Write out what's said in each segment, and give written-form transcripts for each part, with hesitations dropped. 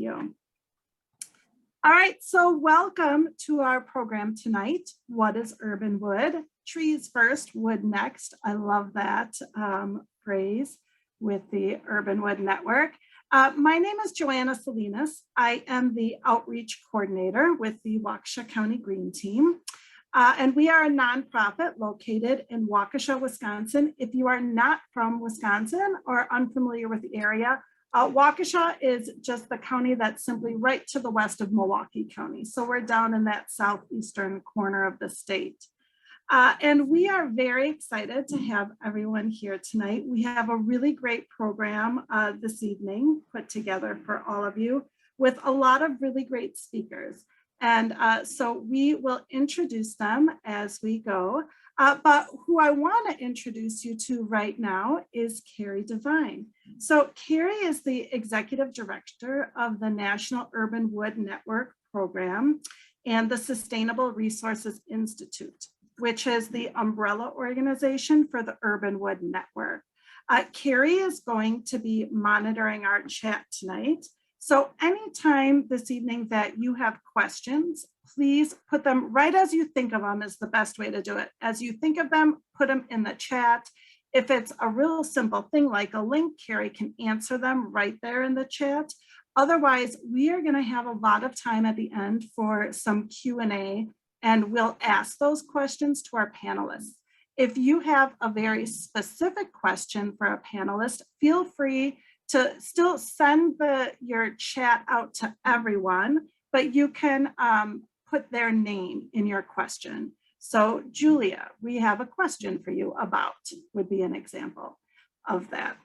you. All right, so welcome to our program tonight. What is urban wood? Trees first, wood next. I love that phrase with the Urban Wood Network. My name is Joanna Salinas. I am the outreach coordinator with the Waukesha County Green Team. And we are a nonprofit located in Waukesha, Wisconsin. If you are not from Wisconsin or unfamiliar with the area, Waukesha is just the county that's simply right to the west of Milwaukee County. So we're down in that southeastern corner of the state. And we are very excited to have everyone here tonight. We have a really great program this evening put together for all of you with a lot of really great speakers. And so we will introduce them as we go. But who I want to introduce you to right now is Carrie Devine. So Carrie is the Executive Director of the National Urban Wood Network Program and the Sustainable Resources Institute, which is the umbrella organization for the Urban Wood Network. Carrie is going to be monitoring our chat tonight. So anytime this evening that you have questions, please put them right as you think of them is the best way to do it. As you think of them, put them in the chat. If it's a real simple thing like a link, Carrie can answer them right there in the chat. Otherwise, we are going to have a lot of time at the end for some Q&A, and we'll ask those questions to our panelists. If you have a very specific question for a panelist, feel free to still send your chat out to everyone, but you can put their name in your question. So Julia, we have a question for you about, would be an example of that.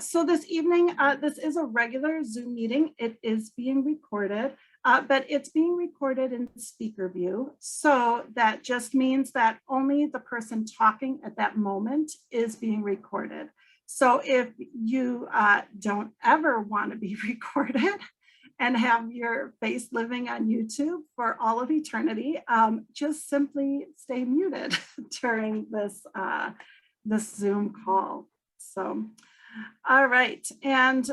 So this evening, this is a regular Zoom meeting. It is being recorded, but it's being recorded in speaker view. So that just means that only the person talking at that moment is being recorded. So if you don't ever want to be recorded and have your face living on YouTube for all of eternity, just simply stay muted during this, this Zoom call. So, all right, and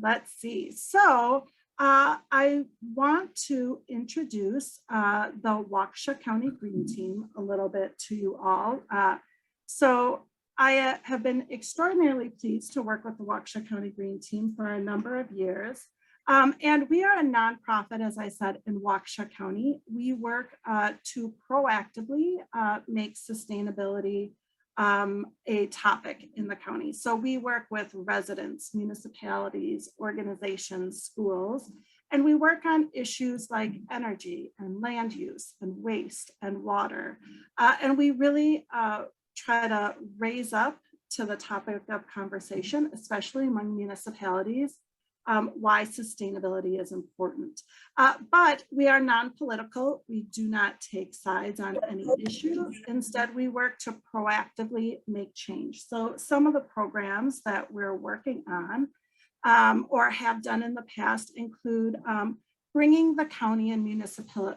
let's see. So I want to introduce the Waukesha County Green Team a little bit to you all. So I have been extraordinarily pleased to work with the Waukesha County Green Team for a number of years. And we are a nonprofit, as I said, in Waukesha County. We work to proactively make sustainability a topic in the county. So we work with residents, municipalities, organizations, schools, and we work on issues like energy and land use and waste and water. And we really try to raise up to the topic of conversation, especially among municipalities, why sustainability is important. But we are non-political. We do not take sides on any issue. Instead, we work to proactively make change. So some of the programs that we're working on or have done in the past include bringing the county and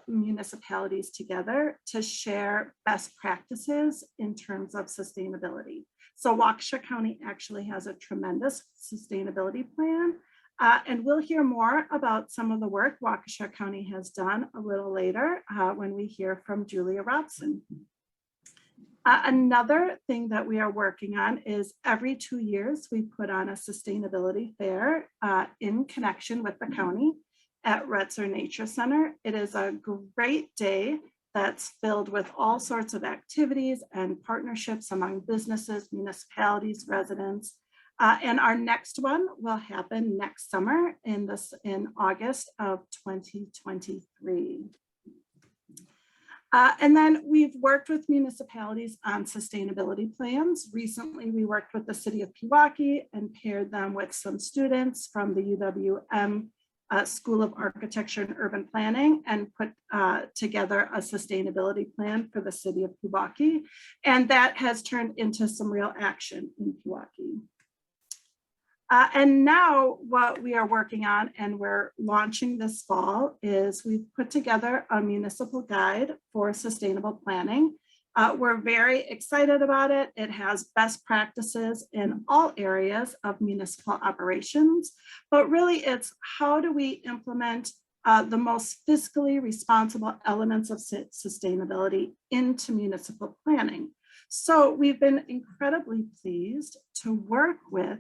municipalities together to share best practices in terms of sustainability. So Waukesha County actually has a tremendous sustainability plan. And we'll hear more about some of the work Waukesha County has done a little later when we hear from Julia Robson. Another thing that we are working on is every 2 years, we put on a sustainability fair in connection with the county at Retzer Nature Center. It is a great day that's filled with all sorts of activities and partnerships among businesses, municipalities, residents. And our next one will happen next summer in August of 2023. And then we've worked with municipalities on sustainability plans. Recently, we worked with the city of Pewaukee and paired them with some students from the UWM School of Architecture and Urban Planning and put together a sustainability plan for the city of Pewaukee. And that has turned into some real action in Pewaukee. And now what we are working on and we're launching this fall is we've put together a municipal guide for sustainable planning. We're very excited about it. It has best practices in all areas of municipal operations, but really it's how do we implement the most fiscally responsible elements of sustainability into municipal planning. So we've been incredibly pleased to work with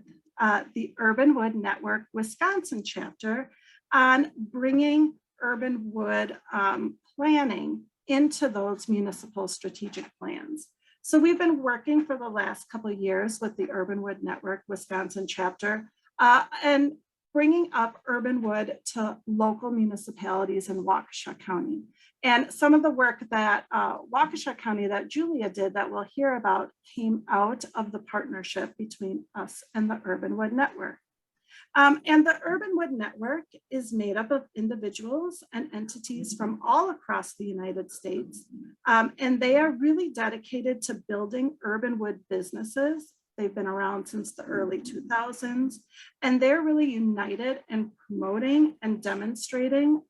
the Urban Wood Network Wisconsin chapter on bringing urban wood planning into those municipal strategic plans. So we've been working for the last couple of years with the Urban Wood Network Wisconsin chapter and bringing up urban wood to local municipalities in Waukesha County. And some of the work that Waukesha County that Julia did that we'll hear about came out of the partnership between us and the Urban Wood Network. And the Urban Wood Network is made up of individuals and entities from all across the United States. And they are really dedicated to building urban wood businesses. They've been around since the early 2000s, and they're really united in promoting and demonstrating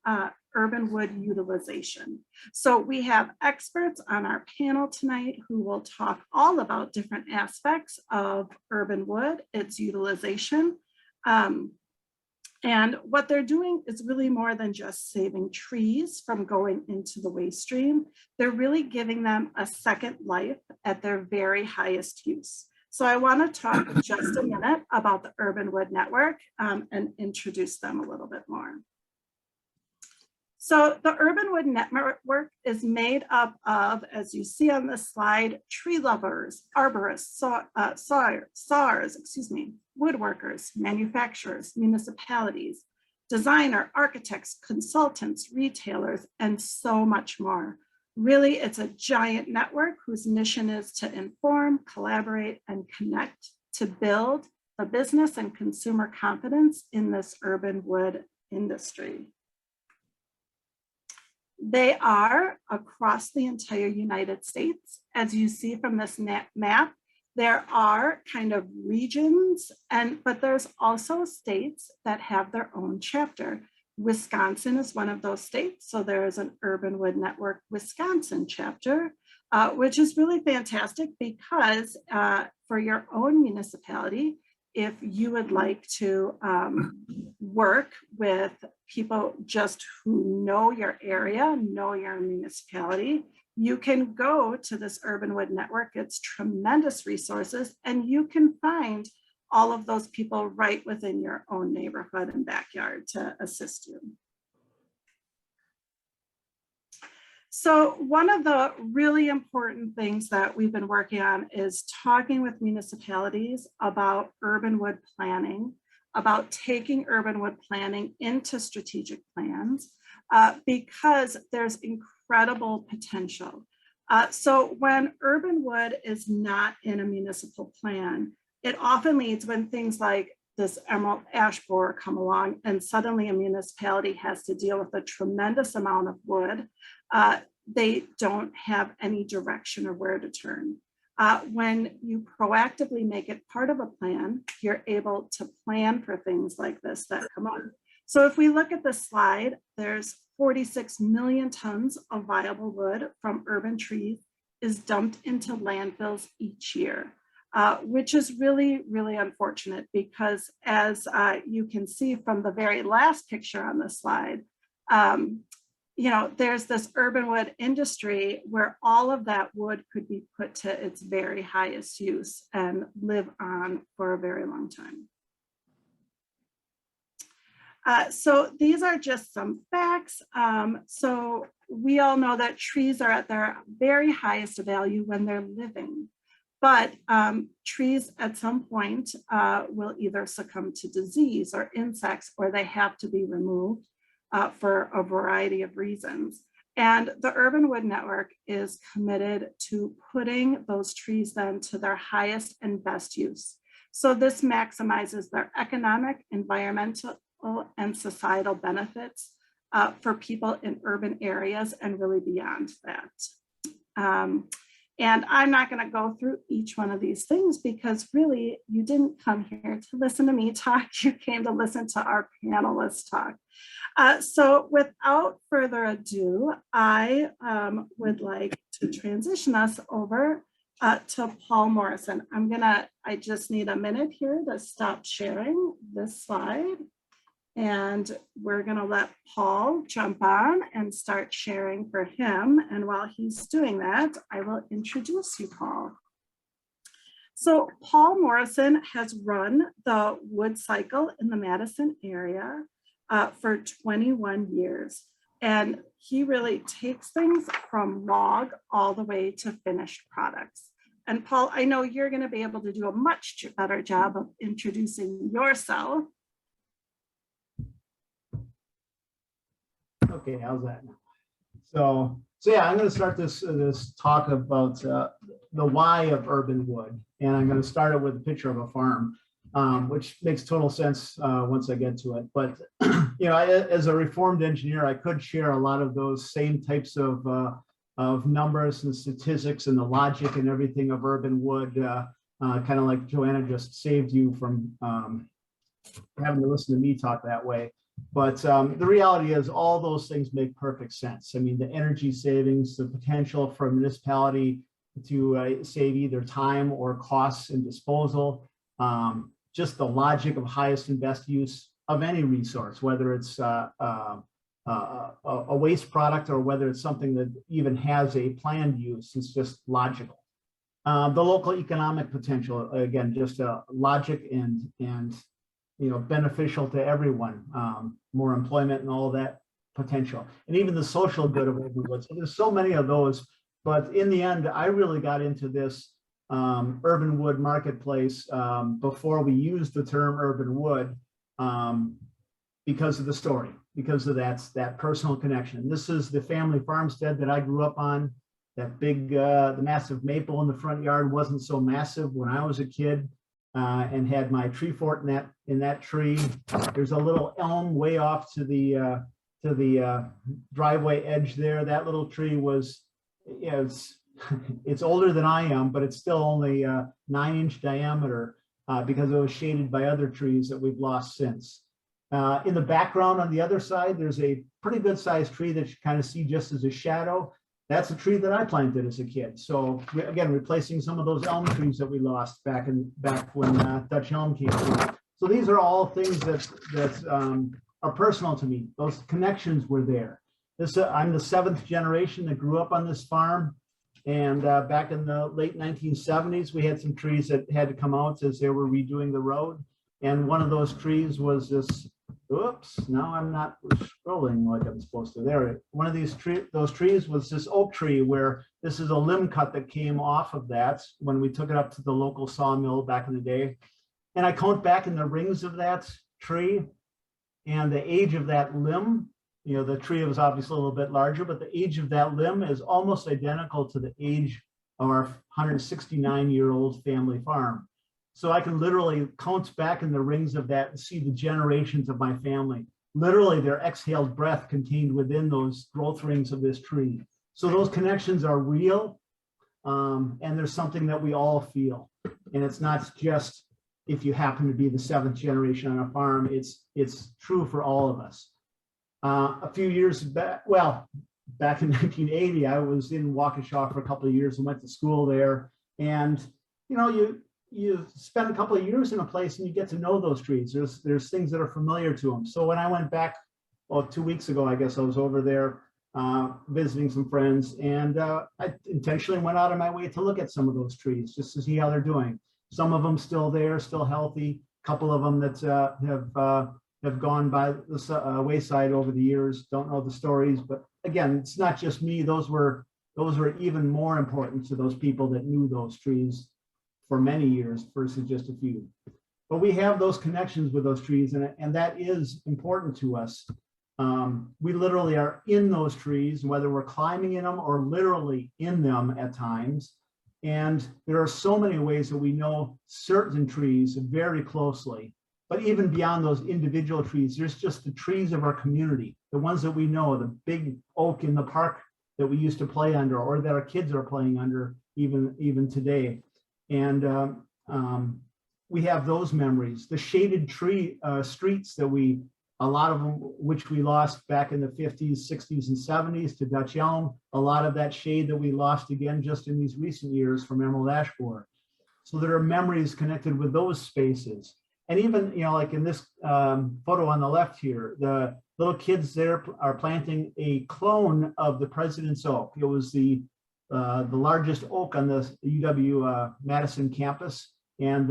urban wood utilization. So we have experts on our panel tonight who will talk all about different aspects of urban wood, its utilization. And what they're doing is really more than just saving trees from going into the waste stream. They're really giving them a second life at their very highest use. So I want to talk just a minute about the Urban Wood Network and introduce them a little bit more. So the Urban Wood Network is made up of, as you see on this slide, tree lovers, arborists, sawyers, woodworkers, manufacturers, municipalities, designer, architects, consultants, retailers, and so much more. Really, it's a giant network whose mission is to inform, collaborate, and connect to build the business and consumer confidence in this urban wood industry. They are across the entire United States. As you see from this map, there are kind of regions, but there's also states that have their own chapter. Wisconsin is one of those states. So there is an Urban Wood Network Wisconsin chapter, which is really fantastic because for your own municipality, if you would like to work with people just who know your area, know your municipality, you can go to this Urban Wood Network. It's tremendous resources, and you can find all of those people right within your own neighborhood and backyard to assist you. So one of the really important things that we've been working on is talking with municipalities about urban wood planning, about taking urban wood planning into strategic plans, because there's incredible potential. So when urban wood is not in a municipal plan, it often leads when things like this emerald ash borer come along and suddenly a municipality has to deal with a tremendous amount of wood. They don't have any direction or where to turn. When you proactively make it part of a plan, you're able to plan for things like this that come up. So if we look at this slide, there's 46 million tons of viable wood from urban trees is dumped into landfills each year. Which is really, really unfortunate because as you can see from the very last picture on the slide, there's this urban wood industry where all of that wood could be put to its very highest use and live on for a very long time. So these are just some facts. So we all know that trees are at their very highest value when they're living. But trees at some point will either succumb to disease or insects, or they have to be removed for a variety of reasons. And the Urban Wood Network is committed to putting those trees then to their highest and best use. So this maximizes their economic, environmental, and societal benefits for people in urban areas and really beyond that. And I'm not going to go through each one of these things because really you didn't come here to listen to me talk. You came to listen to our panelists talk. So without further ado, I would like to transition us over to Paul Morrison. I just need a minute here to stop sharing this slide. And we're going to let Paul jump on and start sharing for him. And while he's doing that, I will introduce you, Paul. So Paul Morrison has run the wood cycle in the Madison area for 21 years. And he really takes things from log all the way to finished products. And Paul, I know you're going to be able to do a much better job of introducing yourself. Okay, how's that now? So yeah, I'm going to start this talk about the why of urban wood, and I'm going to start it with a picture of a farm, which makes total sense once I get to it. But you know, as a reformed engineer, I could share a lot of those same types of numbers and statistics and the logic and everything of urban wood, kind of like Joanna just saved you from having to listen to me talk that way. But the reality is all those things make perfect sense. I mean, the energy savings, the potential for a municipality to save either time or costs in disposal, just the logic of highest and best use of any resource, whether it's a waste product or whether it's something that even has a planned use. It's just logical. The local economic potential, again, just logic and you know, beneficial to everyone, more employment and all that potential, and even the social good of urban wood. So there's so many of those, but in the end, I really got into this urban wood marketplace before we used the term urban wood because of the story, because of that personal connection. This is the family farmstead that I grew up on. That big, the massive maple in the front yard wasn't so massive when I was a kid. And had my tree fort in that tree. There's a little elm way off to the driveway edge there. That little tree was, you know, it's older than I am, but it's still only 9-inch diameter because it was shaded by other trees that we've lost since. In the background on the other side, there's a pretty good sized tree that you kind of see just as a shadow. That's a tree that I planted as a kid. So again, replacing some of those elm trees that we lost back when Dutch elm came through. So these are all things that are personal to me. Those connections were there. I'm the 7th generation that grew up on this farm. And back in the late 1970s, we had some trees that had to come out as they were redoing the road. And one of those trees was this, oops, now I'm not scrolling like I'm supposed to. There, one of those trees was this oak tree where this is a limb cut that came off of that when we took it up to the local sawmill back in the day. And I count back in the rings of that tree and the age of that limb. You know, the tree was obviously a little bit larger, but the age of that limb is almost identical to the age of our 169-year-old family farm. So I can literally count back in the rings of that and see the generations of my family. Literally their exhaled breath contained within those growth rings of this tree. So those connections are real, and there's something that we all feel. And it's not just if you happen to be the 7th generation on a farm, it's true for all of us. A few years back, well, back in 1980, I was in Waukesha for a couple of years and went to school there. And, you know, you spend a couple of years in a place and you get to know those trees. There's things that are familiar to them. So when I went back, well, 2 weeks ago, I guess I was over there visiting some friends, and I intentionally went out of my way to look at some of those trees just to see how they're doing. Some of them still there, still healthy. A couple of them that have gone by the wayside over the years. Don't know the stories, but again, it's not just me. Those were even more important to those people that knew those trees for many years versus just a few. But we have those connections with those trees, and that is important to us. We literally are in those trees, whether we're climbing in them or literally in them at times. And there are so many ways that we know certain trees very closely. But even beyond those individual trees, there's just the trees of our community, the ones that we know, the big oak in the park that we used to play under or that our kids are playing under even today. And we have those memories. The shaded tree streets that a lot of them, which we lost back in the 50s, 60s, and 70s to Dutch elm. A lot of that shade that we lost again just in these recent years from emerald ash borer. So there are memories connected with those spaces. And even, like in this photo on the left here, the little kids there are planting a clone of the President's Oak. It was the largest oak on the UW Madison campus. And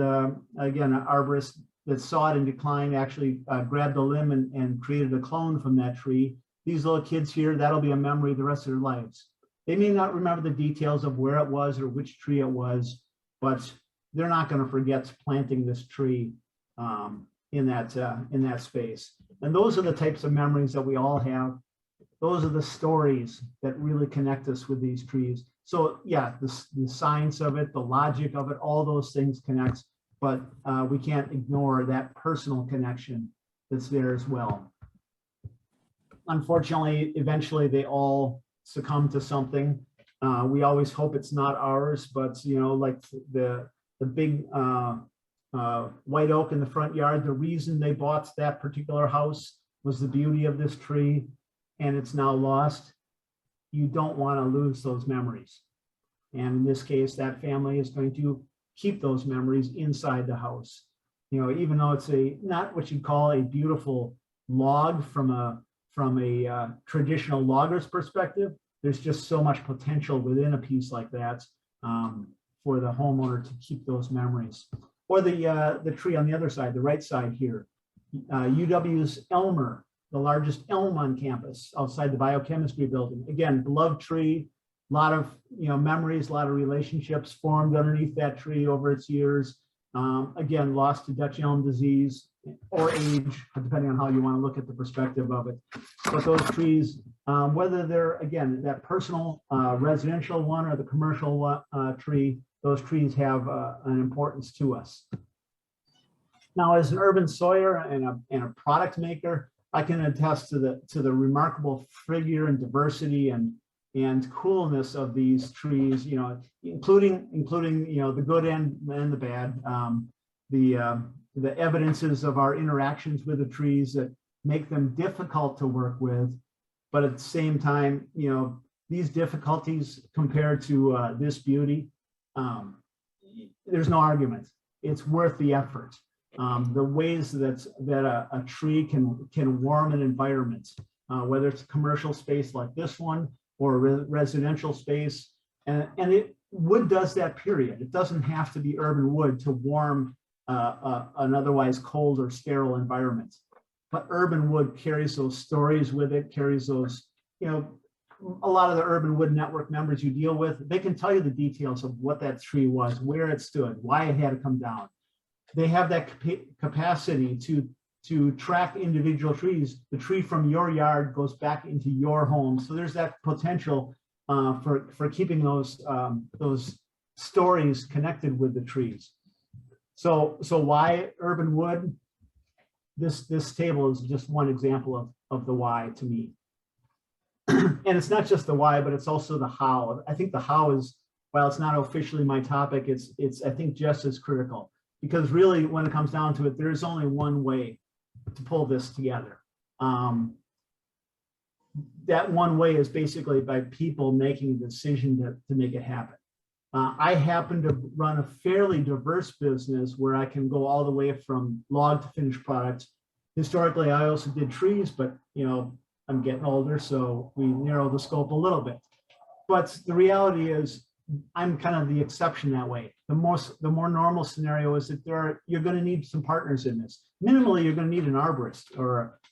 again, an arborist that saw it in decline actually grabbed the limb and created a clone from that tree. These little kids here, that'll be a memory the rest of their lives. They may not remember the details of where it was or which tree it was, but they're not going to forget planting this tree in that space. And those are the types of memories that we all have. Those are the stories that really connect us with these trees. So yeah, the science of it, the logic of it, all those things connect, but we can't ignore that personal connection that's there as well. Unfortunately, eventually they all succumb to something. We always hope it's not ours, but like the big white oak in the front yard, the reason they bought that particular house was the beauty of this tree, and it's now lost. You don't want to lose those memories. And in this case, that family is going to keep those memories inside the house. Even though it's not what you'd call a beautiful log from a traditional logger's perspective, there's just so much potential within a piece like that for the homeowner to keep those memories. Or the tree on the other side, the right side here, UW's Elmer, the largest elm on campus outside the biochemistry building. Again, beloved tree, a lot of memories, a lot of relationships formed underneath that tree over its years. Again, lost to Dutch elm disease or age, depending on how you want to look at the perspective of it. But those trees, whether they're, again, that personal residential one or the commercial tree, those trees have an importance to us. Now, as an urban sawyer and a product maker, I can attest to the remarkable figure and diversity and coolness of these trees, including the good and the bad, the evidences of our interactions with the trees that make them difficult to work with, but at the same time, these difficulties compared to this beauty, there's no argument. It's worth the effort. The ways that a tree can warm an environment, whether it's a commercial space like this one or a residential space, and wood does that, period. It doesn't have to be urban wood to warm an otherwise cold or sterile environment. But urban wood carries those stories with it, carries those, a lot of the urban wood network members you deal with, they can tell you the details of what that tree was, where it stood, why it had to come down. They have that capacity to track individual trees. The tree from your yard goes back into your home. So there's that potential for keeping those stories connected with the trees. So why urban wood? This table is just one example of the why to me. And it's not just the why, but it's also the how. I think the how is, while it's not officially my topic, it's I think just as critical, because really when it comes down to it, there's only one way to pull this together. That one way is basically by people making a decision to make it happen. I happen to run a fairly diverse business where I can go all the way from log to finished product. Historically, I also did trees, but I'm getting older, so we narrow the scope a little bit. But the reality is, I'm kind of the exception that way. The more normal scenario is that you're going to need some partners in this. Minimally, you're going to need an arborist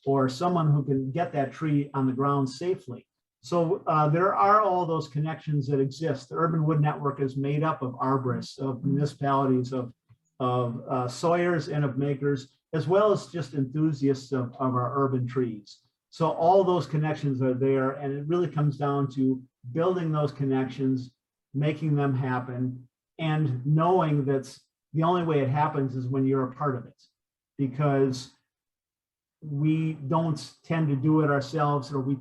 or someone who can get that tree on the ground safely. So there are all those connections that exist. The Urban Wood Network is made up of arborists, of municipalities, of sawyers and of makers, as well as just enthusiasts of our urban trees. So all those connections are there, and it really comes down to building those connections, making them happen, and knowing that the only way it happens is when you're a part of it, because we don't tend to do it ourselves, or we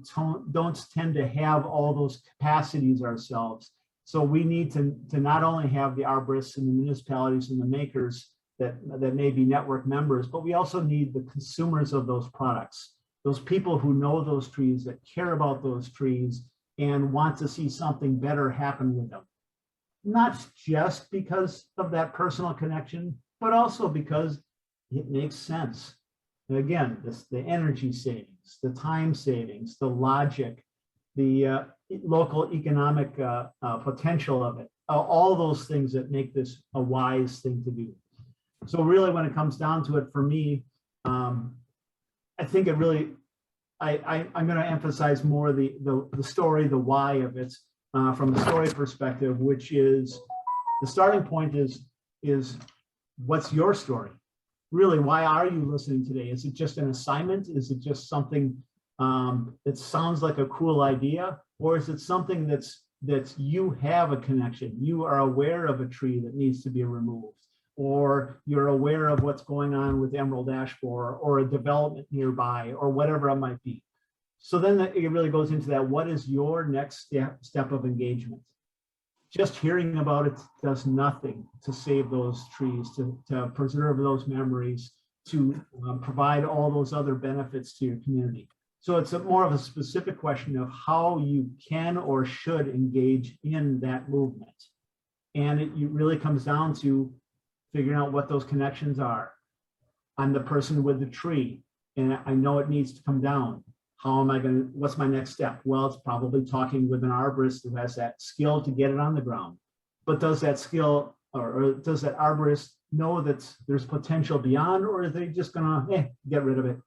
don't tend to have all those capacities ourselves. So we need to not only have the arborists and the municipalities and the makers that may be network members, but we also need the consumers of those products, those people who know those trees, that care about those trees and want to see something better happen with them. Not just because of that personal connection, but also because it makes sense. And again, the energy savings, the time savings, the logic, the local economic potential of it, all those things that make this a wise thing to do. So really, when it comes down to it, for me, I think it really, I'm going to emphasize more the story, the why of it, from a story perspective, which is the starting point is what's your story? Really, why are you listening today? Is it just an assignment? Is it just something that sounds like a cool idea? Or is it something that's you have a connection? You are aware of a tree that needs to be removed, or you're aware of what's going on with emerald ash borer or a development nearby or whatever it might be. So then it really goes into that, what is your next step of engagement? Just hearing about it does nothing to save those trees, to preserve those memories, to provide all those other benefits to your community. So it's more of a specific question of how you can or should engage in that movement. And it really comes down to figuring out what those connections are. I'm the person with the tree, and I know it needs to come down. How am I going to, what's my next step? Well, it's probably talking with an arborist who has that skill to get it on the ground. But does that skill, or does that arborist know that there's potential beyond, or are they just going to get rid of it?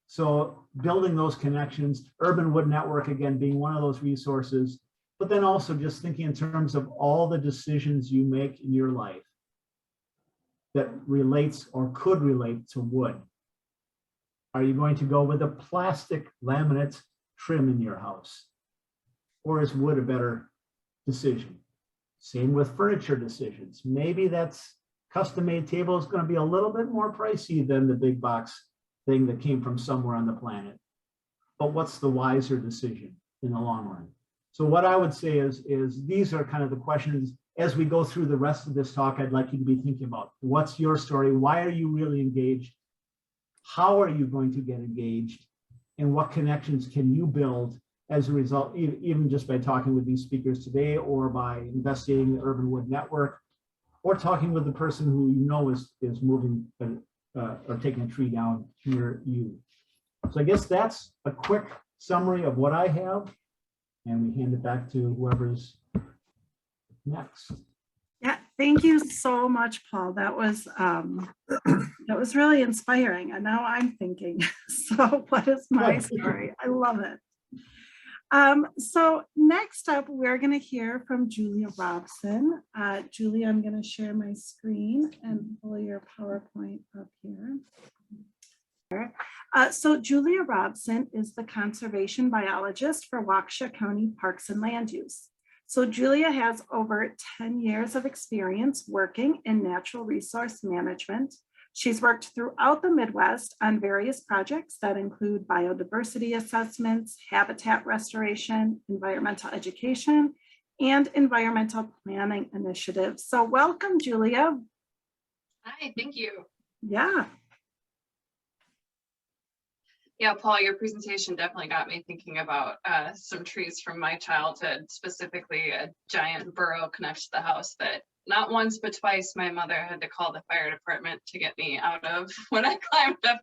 So building those connections, Urban Wood Network, again, being one of those resources, but then also just thinking in terms of all the decisions you make in your life that relates or could relate to wood. Are you going to go with a plastic laminate trim in your house? Or is wood a better decision? Same with furniture decisions. Maybe that's custom-made table is going to be a little bit more pricey than the big box thing that came from somewhere on the planet. But what's the wiser decision in the long run? So what I would say is these are kind of the questions as we go through the rest of this talk. I'd like you to be thinking about, what's your story? Why are you really engaged? How are you going to get engaged? And what connections can you build as a result, even just by talking with these speakers today, or by investigating the Urban Wood Network, or talking with the person who you know is moving or taking a tree down near you. So I guess that's a quick summary of what I have, and we hand it back to whoever's next. Yeah, thank you so much, Paul. That was really inspiring. And now I'm thinking, so what is my story? I love it. So next up, we're going to hear from Julia Robson. Julia, I'm going to share my screen and pull your PowerPoint up here. So Julia Robson is the conservation biologist for Waukesha County Parks and Land Use. So Julia has over 10 years of experience working in natural resource management. She's worked throughout the Midwest on various projects that include biodiversity assessments, habitat restoration, environmental education, and environmental planning initiatives. So welcome, Julia. Hi, thank you. Yeah. Yeah, Paul, your presentation definitely got me thinking about some trees from my childhood, specifically a giant burrow connected to the house that not once but twice my mother had to call the fire department to get me out of when I climbed up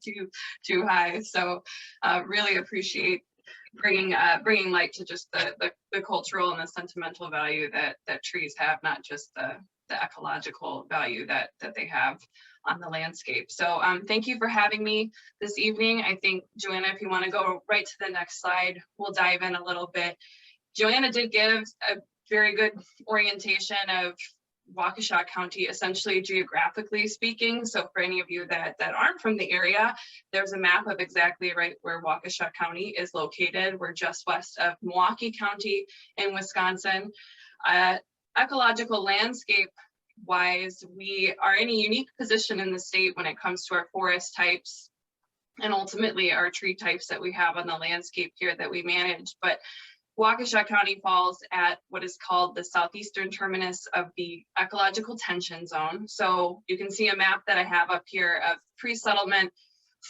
too high. So really appreciate bringing light to just the cultural and the sentimental value that trees have, not just the ecological value that they have on the landscape. So thank you for having me this evening. I think, Joanna, if you want to go right to the next slide, we'll dive in a little bit. Joanna did give a very good orientation of Waukesha County, essentially geographically speaking. So for any of you that aren't from the area, there's a map of exactly right where Waukesha County is located. We're just west of Milwaukee County in Wisconsin. Ecological landscape wise, we are in a unique position in the state when it comes to our forest types and ultimately our tree types that we have on the landscape here that we manage. But Waukesha County falls at what is called the southeastern terminus of the ecological tension zone. So you can see a map that I have up here of pre-settlement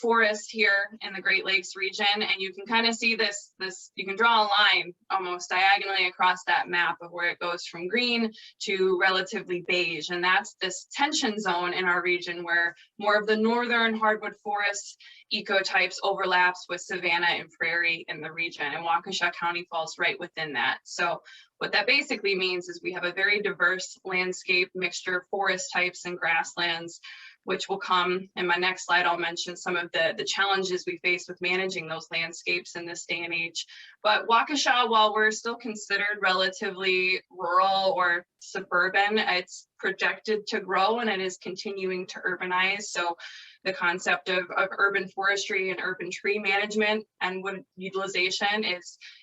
forest here in the Great Lakes region, and you can kind of see this, you can draw a line almost diagonally across that map of where it goes from green to relatively beige, and that's this tension zone in our region where more of the northern hardwood forest ecotypes overlaps with savanna and prairie in the region, and Waukesha County falls right within that. So what that basically means is we have a very diverse landscape mixture of forest types and grasslands, which will come in my next slide. I'll mention some of the challenges we face with managing those landscapes in this day and age. But Waukesha, while we're still considered relatively rural or suburban, it's projected to grow and it is continuing to urbanize. So the concept of urban forestry and urban tree management and wood utilization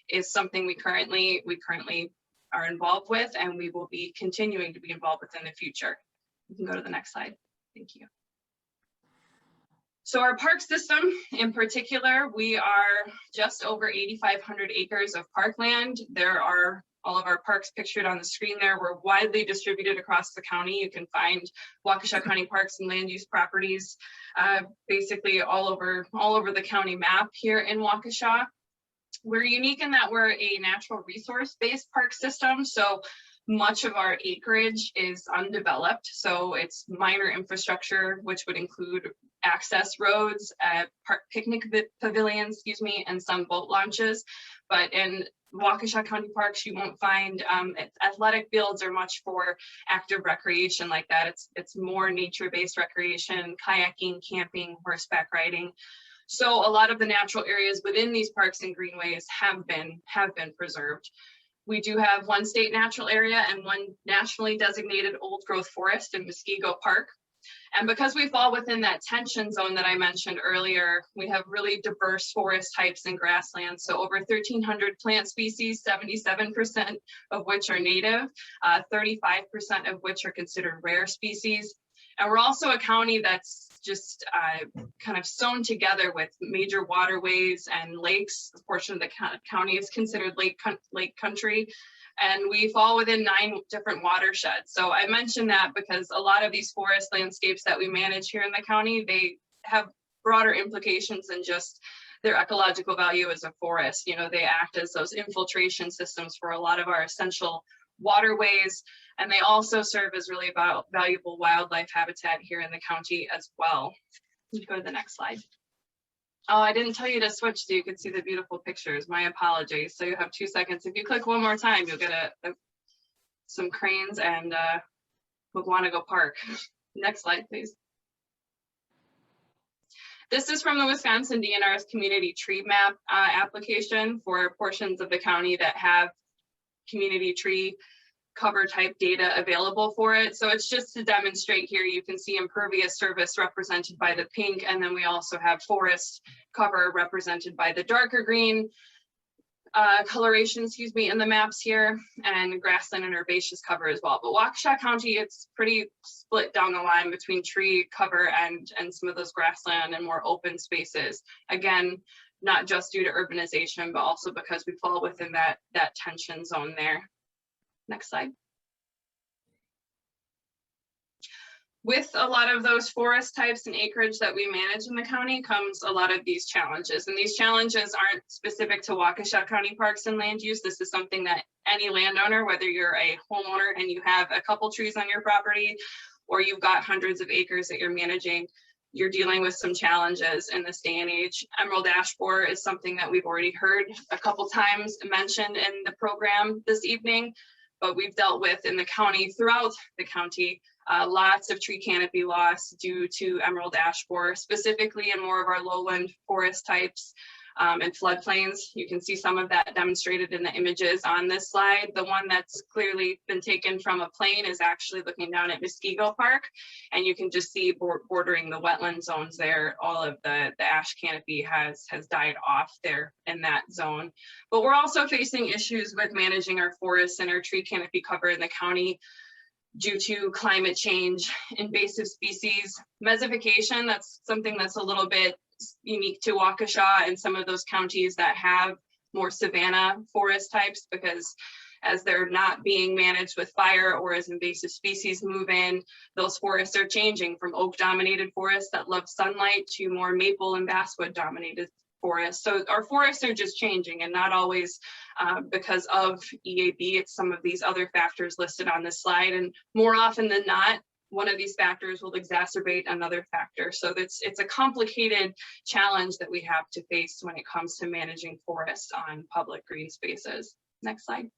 is something we currently are involved with, and we will be continuing to be involved with in the future. You can go to the next slide. Thank you. So our park system in particular, we are just over 8,500 acres of parkland. There are all of our parks pictured on the screen there. We're widely distributed across the county. You can find Waukesha County parks and land use properties basically all over the county map here in Waukesha. We're unique in that we're a natural resource-based park system. So much of our acreage is undeveloped, so it's minor infrastructure, which would include access roads, picnic pavilions, and some boat launches. But in Waukesha County parks, you won't find athletic fields or much for active recreation like that. It's more nature-based recreation, kayaking, camping, horseback riding. So a lot of the natural areas within these parks and greenways have been preserved. We do have one state natural area and one nationally designated old growth forest in Muskego Park. And because we fall within that tension zone that I mentioned earlier, we have really diverse forest types and grasslands. So over 1,300 plant species, 77% of which are native, 35% of which are considered rare species. And we're also a county that's just kind of sewn together with major waterways and lakes. A portion of the county is considered lake country, and we fall within 9 different watersheds. So I mention that because a lot of these forest landscapes that we manage here in the county, they have broader implications than just their ecological value as a forest. You know, they act as those infiltration systems for a lot of our essential waterways, and they also serve as really valuable wildlife habitat here in the county as well. You can go to the next slide. Oh, I didn't tell you to switch so you could see the beautiful pictures. My apologies. So you have 2 seconds. If you click one more time, you'll get some cranes and Wudeward Park. Next slide, please. This is from the Wisconsin DNR's community tree map application for portions of the county that have community tree cover type data available for it. So it's just to demonstrate here, you can see impervious surface represented by the pink, and then we also have forest cover represented by the darker green coloration, in the maps here, and grassland and herbaceous cover as well. But Waukesha County, it's pretty split down the line between tree cover and some of those grassland and more open spaces. Again, not just due to urbanization, but also because we fall within that tension zone there. Next slide. With a lot of those forest types and acreage that we manage in the county comes a lot of these challenges. And these challenges aren't specific to Waukesha County parks and land use. This is something that any landowner, whether you're a homeowner and you have a couple trees on your property, or you've got hundreds of acres that you're managing, you're dealing with some challenges in this day and age. Emerald ash borer is something that we've already heard a couple times mentioned in the program this evening, but we've dealt with in the county, throughout the county, lots of tree canopy loss due to emerald ash borer, specifically in more of our lowland forest types and floodplains. You can see some of that demonstrated in the images on this slide. The one that's clearly been taken from a plane is actually looking down at Muskego Park, and you can just see bordering the wetland zones there, all of the ash canopy has died off there in that zone. But we're also facing issues with managing our forests and our tree canopy cover in the county due to climate change, invasive species, mesification. That's something that's a little bit unique to Waukesha and some of those counties that have more savanna forest types, because as they're not being managed with fire or as invasive species move in, those forests are changing from oak dominated forests that love sunlight to more maple and basswood dominated forests. So our forests are just changing, and not always because of EAB. It's some of these other factors listed on this slide, and more often than not, one of these factors will exacerbate another factor. So it's a complicated challenge that we have to face when it comes to managing forests on public green spaces. Next slide.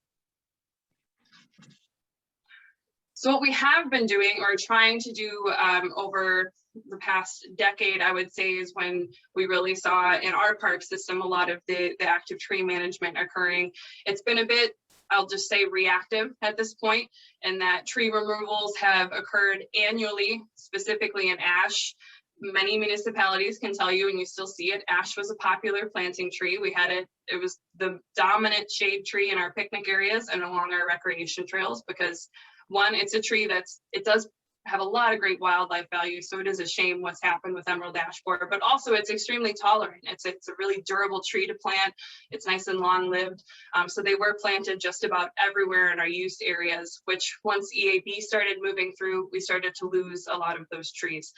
So what we have been doing or trying to do over the past decade, I would say, is when we really saw in our park system a lot of the active tree management occurring. It's been a bit, I'll just say, reactive at this point, and that tree removals have occurred annually, specifically in ash. Many municipalities can tell you, and you still see it, ash was a popular planting tree. We had it was the dominant shade tree in our picnic areas and along our recreation trails, because one, it's a tree it does have a lot of great wildlife value. So it is a shame what's happened with emerald ash borer, but also it's extremely tolerant. It's a really durable tree to plant. It's nice and long lived. So they were planted just about everywhere in our use areas, which once EAB started moving through, we started to lose a lot of those trees.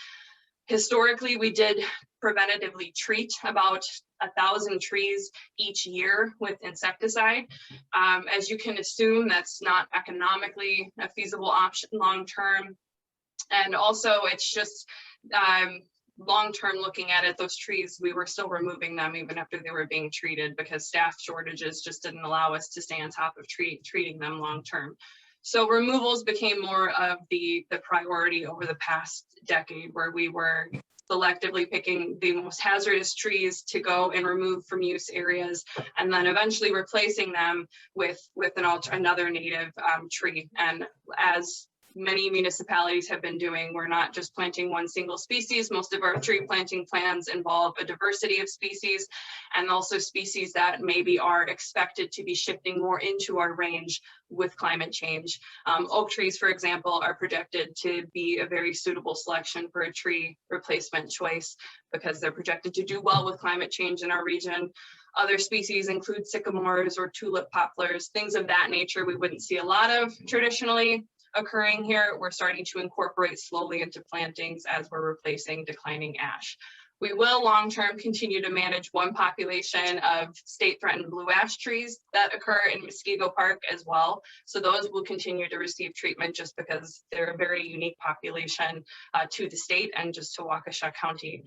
Historically, we did preventatively treat about 1,000 trees each year with insecticide. As you can assume, that's not economically a feasible option long-term. And also it's just long-term looking at it, those trees, we were still removing them even after they were being treated, because staff shortages just didn't allow us to stay on top of treating them long-term. So removals became more of the priority over the past decade, where we were selectively picking the most hazardous trees to go and remove from use areas, and then eventually replacing them with another native tree. And as many municipalities have been doing, we're not just planting one single species. Most of our tree planting plans involve a diversity of species, and also species that maybe are expected to be shifting more into our range with climate change. Oak trees, for example, are projected to be a very suitable selection for a tree replacement choice, because they're projected to do well with climate change in our region. Other species include sycamores or tulip poplars, things of that nature we wouldn't see a lot of traditionally occurring here. We're starting to incorporate slowly into plantings as we're replacing declining ash. We will long-term continue to manage one population of state-threatened blue ash trees that occur in Muskego Park as well. So those will continue to receive treatment just because they're a very unique population to the state and just to Waukesha County.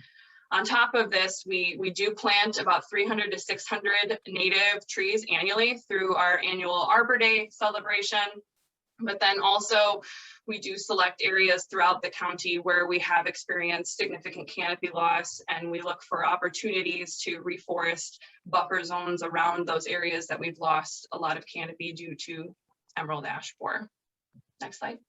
On top of this, we do plant about 300 to 600 native trees annually through our annual Arbor Day celebration. But then also we do select areas throughout the county where we have experienced significant canopy loss, and we look for opportunities to reforest buffer zones around those areas that we've lost a lot of canopy due to emerald ash borer. Next slide.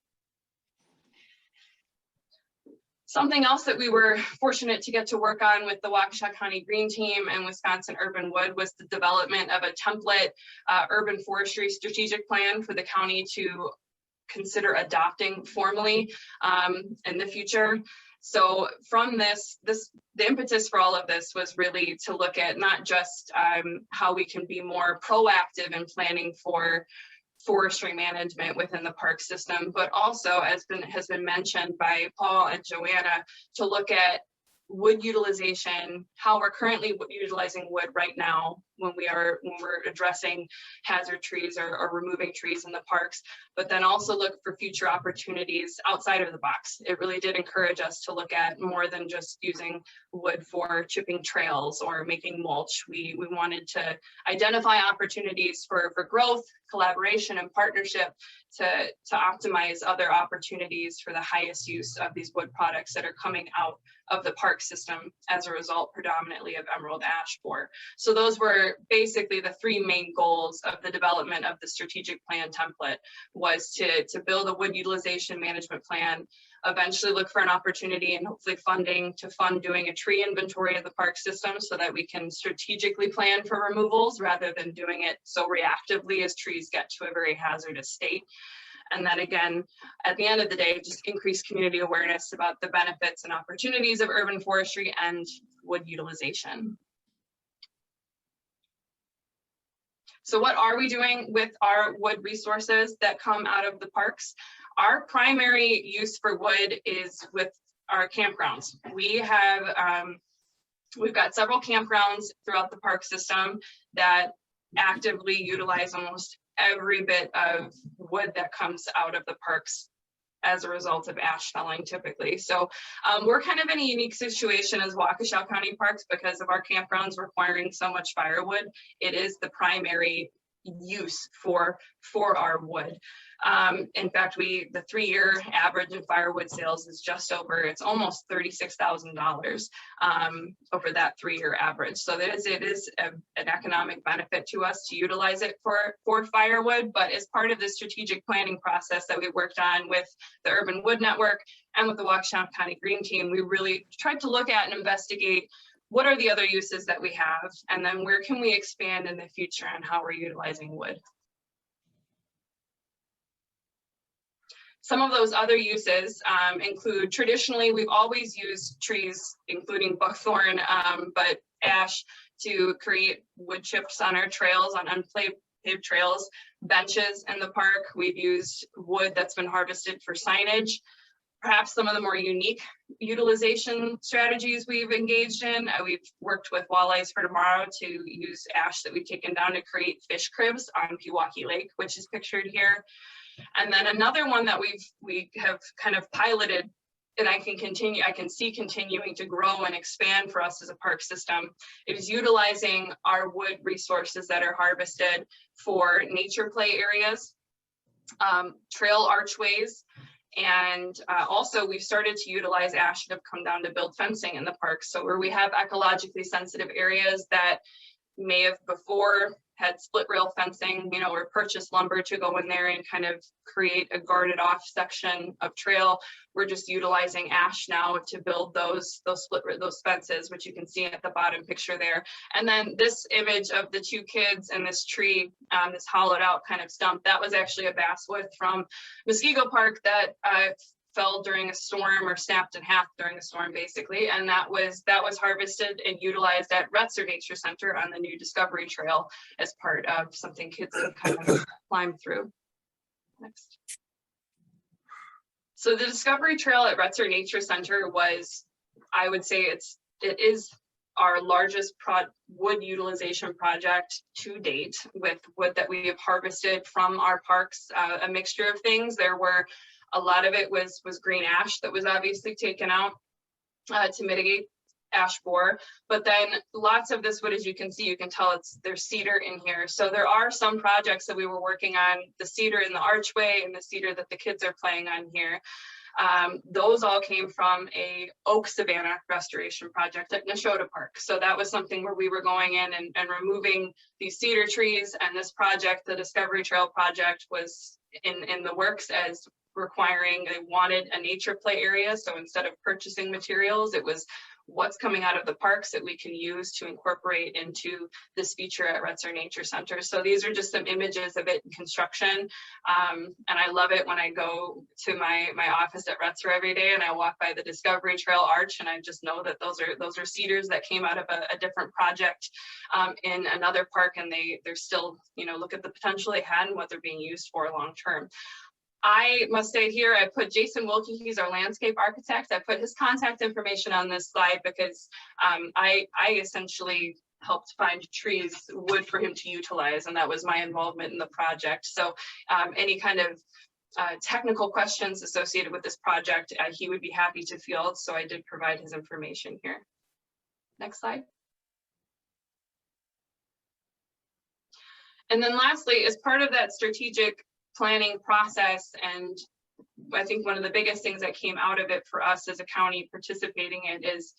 Something else that we were fortunate to get to work on with the Waukesha County Green Team and Wisconsin Urban Wood was the development of a template urban forestry strategic plan for the county to consider adopting formally in the future. So from the impetus for all of this was really to look at not just how we can be more proactive in planning for forestry management within the park system, but also, as has been mentioned by Paul and Joanna, to look at wood utilization, how we're currently utilizing wood right now when we're addressing hazard trees or removing trees in the parks, but then also look for future opportunities outside of the box. It really did encourage us to look at more than just using wood for chipping trails or making mulch. We wanted to identify opportunities for growth, collaboration, and partnership to optimize other opportunities for the highest use of these wood products that are coming out of the park system as a result predominantly of emerald ash borer. So those were basically the three main goals of the development of the strategic plan template, was to build a wood utilization management plan, eventually look for an opportunity and hopefully funding to fund doing a tree inventory of the park system so that we can strategically plan for removals rather than doing it so reactively as trees get to a very hazardous state. And then again, at the end of the day, just increase community awareness about the benefits and opportunities of urban forestry and wood utilization. So what are we doing with our wood resources that come out of the parks? Our primary use for wood is with our campgrounds. We have, we've got several campgrounds throughout the park system that actively utilize almost every bit of wood that comes out of the parks as a result of ash felling typically. So we're kind of in a unique situation as Waukesha County Parks because of our campgrounds requiring so much firewood. It is the primary use for our wood. In fact, the 3-year average in firewood sales is just over, it's almost $36,000 over that 3-year average. So it is an economic benefit to us to utilize it for firewood, but as part of the strategic planning process that we worked on with the Urban Wood Network and with the Waukesha County Green Team, we really tried to look at and investigate what are the other uses that we have, and then where can we expand in the future on how we're utilizing wood. Some of those other uses include, traditionally, we've always used trees, including buckthorn, but ash, to create wood chips on our trails, on unpaved trails, benches in the park. We've used wood that's been harvested for signage. Perhaps some of the more unique utilization strategies we've engaged in, we've worked with Walleyes for Tomorrow to use ash that we've taken down to create fish cribs on Pewaukee Lake, which is pictured here. And then another one that we have kind of piloted, and I can see continuing to grow and expand for us as a park system, is utilizing our wood resources that are harvested for nature play areas, trail archways, and also we've started to utilize ash that have come down to build fencing in the park. So where we have ecologically sensitive areas that may have before had split rail fencing, or purchased lumber to go in there and kind of create a guarded off section of trail. We're just utilizing ash now to build those fences, which you can see at the bottom picture there. And then this image of the 2 kids and this tree, this hollowed out kind of stump, that was actually a basswood from Muskego Park that fell during a storm, or snapped in half during a storm basically, and that was harvested and utilized at Retzer Nature Center on the new Discovery Trail as part of something kids can kind of climb through. Next. So the Discovery Trail at Retzer Nature Center was, I would say it is our largest wood utilization project to date, with wood that we have harvested from our parks, a mixture of things. There were a lot of it was green ash that was obviously taken out to mitigate ash borer, but then lots of this wood, as you can see, you can tell there's cedar in here. So there are some projects that we were working on, the cedar in the archway and the cedar that the kids are playing on here. Those all came from a oak savanna restoration project at Nashotah Park. So that was something where we were going in and removing these cedar trees, and this project, the Discovery Trail project, was in the works as requiring, they wanted a nature play area. So instead of purchasing materials, it was what's coming out of the parks that we can use to incorporate into this feature at Retzer Nature Center. So these are just some images of it in construction. And I love it when I go to my office at Retzer every day and I walk by the Discovery Trail arch, and I just know that those are cedars that came out of a different project in another park, and they're still, look at the potential they had and what they're being used for long term. I must say here, I put Jason Wilkie, he's our landscape architect. I put his contact information on this slide because I essentially helped find wood for him to utilize, and that was my involvement in the project. So any kind of technical questions associated with this project, he would be happy to field. So I did provide his information here. Next slide. And then lastly, as part of that strategic planning process, and I think one of the biggest things that came out of it for us as a county participating in is,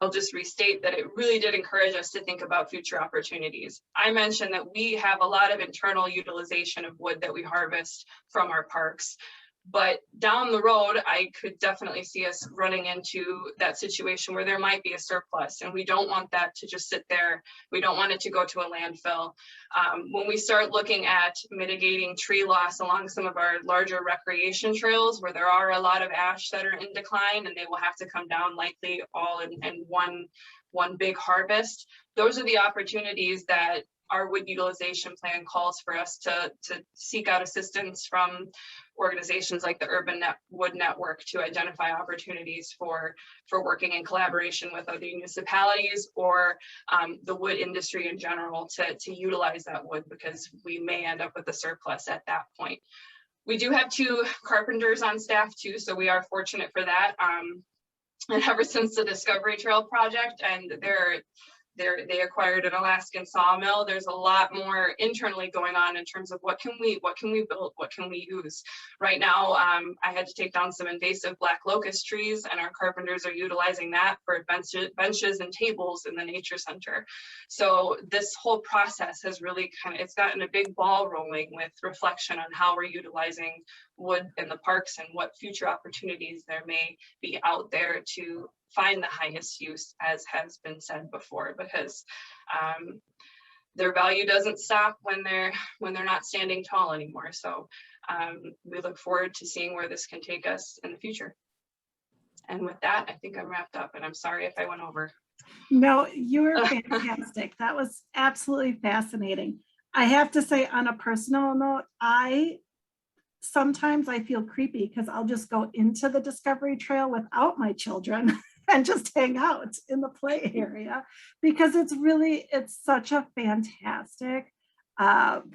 I'll just restate that it really did encourage us to think about future opportunities. I mentioned that we have a lot of internal utilization of wood that we harvest from our parks, but down the road, I could definitely see us running into that situation where there might be a surplus, and we don't want that to just sit there. We don't want it to go to a landfill. When we start looking at mitigating tree loss along some of our larger recreation trails, where there are a lot of ash that are in decline, and they will have to come down likely all in one big harvest, those are the opportunities that our wood utilization plan calls for us to seek out assistance from organizations like the Urban Wood Network to identify opportunities for working in collaboration with other municipalities or the wood industry in general to utilize that wood, because we may end up with a surplus at that point. We do have 2 carpenters on staff too, so we are fortunate for that. And ever since the Discovery Trail project, and they acquired an Alaskan sawmill, there's a lot more internally going on in terms of what can we build, what can we use. Right now, I had to take down some invasive black locust trees, and our carpenters are utilizing that for benches and tables in the nature center. So this whole process has really it's gotten a big ball rolling with reflection on how we're utilizing wood in the parks and what future opportunities there may be out there to find the highest use, as has been said before, because their value doesn't stop when they're not standing tall anymore. So we look forward to seeing where this can take us in the future. And with that, I think I'm wrapped up, and I'm sorry if I went over. No, you were fantastic. That was absolutely fascinating. I have to say, on a personal note, sometimes I feel creepy because I'll just go into the Discovery Trail without my children and just hang out in the play area, because it's such a fantastic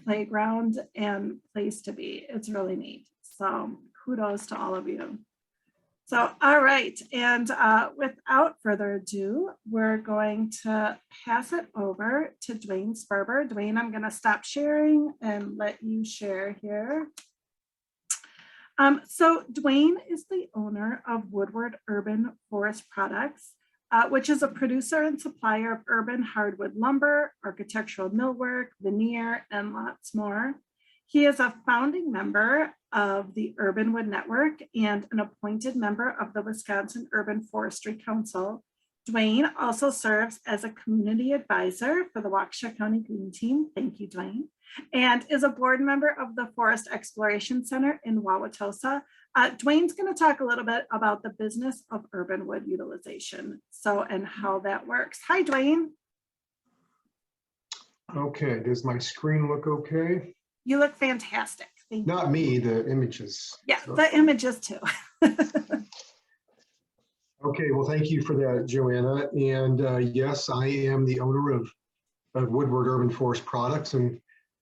playground and place to be. It's really neat. So kudos to all of you. So, all right. And without further ado, we're going to pass it over to Dwayne Sperber. Dwayne, I'm going to stop sharing and let you share here. So Dwayne is the owner of Wudeward Urban Forest Products, which is a producer and supplier of urban hardwood lumber, architectural millwork, veneer, and lots more. He is a founding member of the Urban Wood Network and an appointed member of the Wisconsin Urban Forestry Council. Dwayne also serves as a community advisor for the Waukesha County Green Team. Thank you, Dwayne. And is a board member of the Forest Exploration Center in Wauwatosa. Dwayne's going to talk a little bit about the business of urban wood utilization, and how that works. Hi, Dwayne. Okay, does my screen look okay? You look fantastic. Thank you. Not me, the images. Yeah, the images too. Okay, well, thank you for that, Joanna. And yes, I am the owner of Wudeward Urban Forest Products, and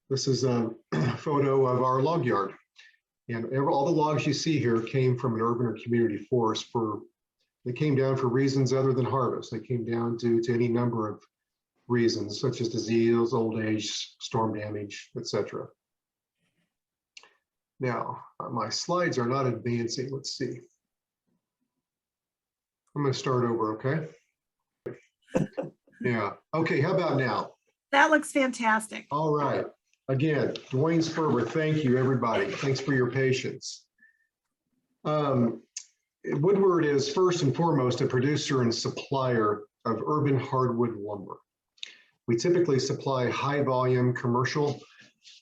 this is a photo of our log yard. And all the logs you see here came from an urban or community forest. They came down for reasons other than harvest. They came down due to any number of reasons, such as disease, old age, storm damage, etc. Now, my slides are not advancing. Let's see. I'm going to start over, okay? Yeah. Okay, how about now? That looks fantastic. All right. Again, Dwayne Sperber, thank you, everybody. Thanks for your patience. Wudeward is first and foremost a producer and supplier of urban hardwood lumber. We typically supply high volume commercial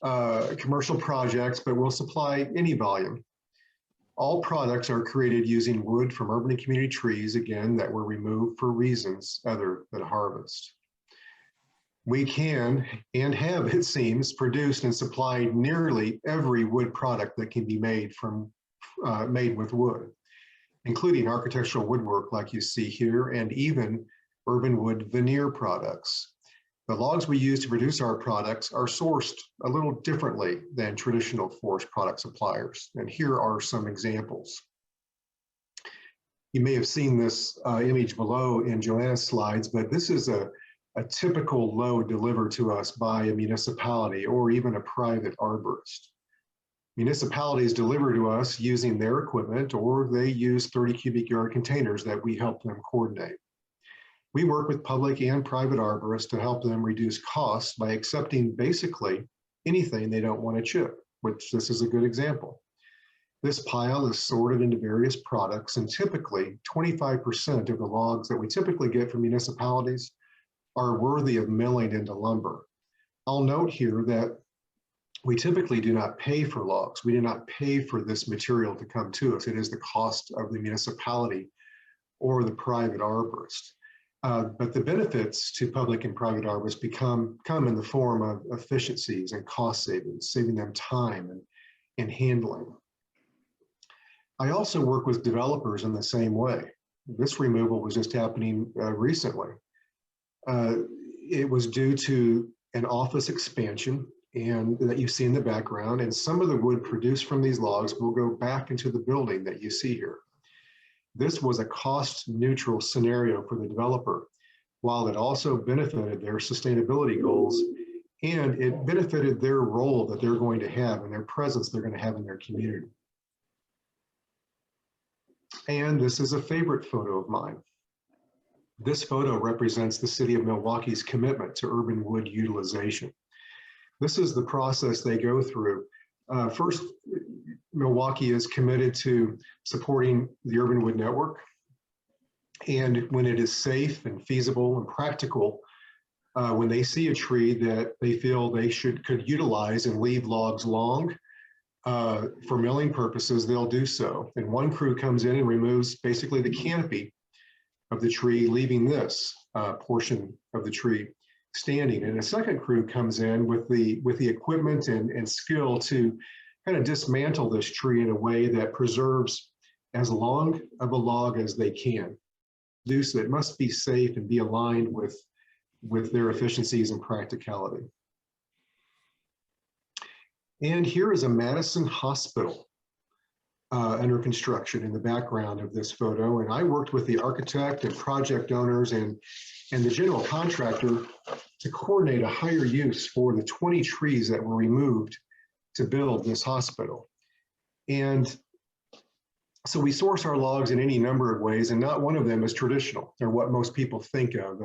projects, but we'll supply any volume. All products are created using wood from urban and community trees, again, that were removed for reasons other than harvest. We can, and have, it seems, produced and supplied nearly every wood product that can be made with wood, including architectural woodwork like you see here, and even urban wood veneer products. The logs we use to produce our products are sourced a little differently than traditional forest product suppliers, and here are some examples. You may have seen this image below in Joanna's slides, but this is a typical load delivered to us by a municipality or even a private arborist. Municipalities deliver to us using their equipment, or they use 30 cubic yard containers that we help them coordinate. We work with public and private arborists to help them reduce costs by accepting basically anything they don't want to chip, which this is a good example. This pile is sorted into various products, and typically 25% of the logs that we typically get from municipalities are worthy of milling into lumber. I'll note here that we typically do not pay for logs. We do not pay for this material to come to us. It is the cost of the municipality or the private arborist. But the benefits to public and private arborists come in the form of efficiencies and cost savings, saving them time and handling. I also work with developers in the same way. This removal was just happening recently. It was due to an office expansion and that you see in the background, and some of the wood produced from these logs will go back into the building that you see here. This was a cost neutral scenario for the developer, while it also benefited their sustainability goals, and it benefited their role that they're going to have and their presence they're going to have in their community. And this is a favorite photo of mine. This photo represents the city of Milwaukee's commitment to urban wood utilization. This is the process they go through. First, Milwaukee is committed to supporting the urban wood network. And when it is safe and feasible and practical, when they see a tree that they feel they could utilize and leave logs long for milling purposes, they'll do so. And one crew comes in and removes basically the canopy of the tree, leaving this portion of the tree standing. And a second crew comes in with the equipment and skill to kind of dismantle this tree in a way that preserves as long of a log as they can. Do so. It must be safe and be aligned with their efficiencies and practicality. And here is a Madison hospital under construction in the background of this photo. And I worked with the architect and project owners and the general contractor to coordinate a higher use for the 20 trees that were removed to build this hospital. And so we source our logs in any number of ways, and not one of them is traditional. They're what most people think of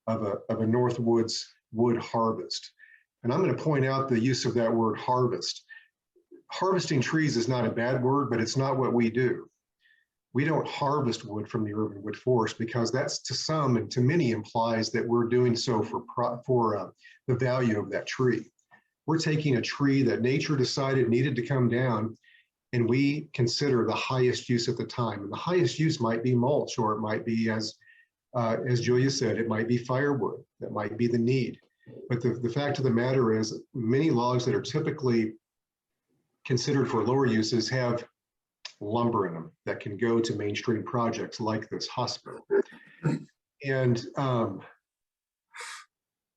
a Northwoods wood harvest. And I'm going to point out the use of that word harvest. Harvesting trees is not a bad word, but it's not what we do. We don't harvest wood from the urban wood forest because that's to some and to many implies that we're doing so for the value of that tree. We're taking a tree that nature decided needed to come down, and we consider the highest use at the time. And the highest use might be mulch, or it might be, as Julia said, it might be firewood. That might be the need. But the fact of the matter is, many logs that are typically considered for lower uses have lumber in them that can go to mainstream projects like this hospital. And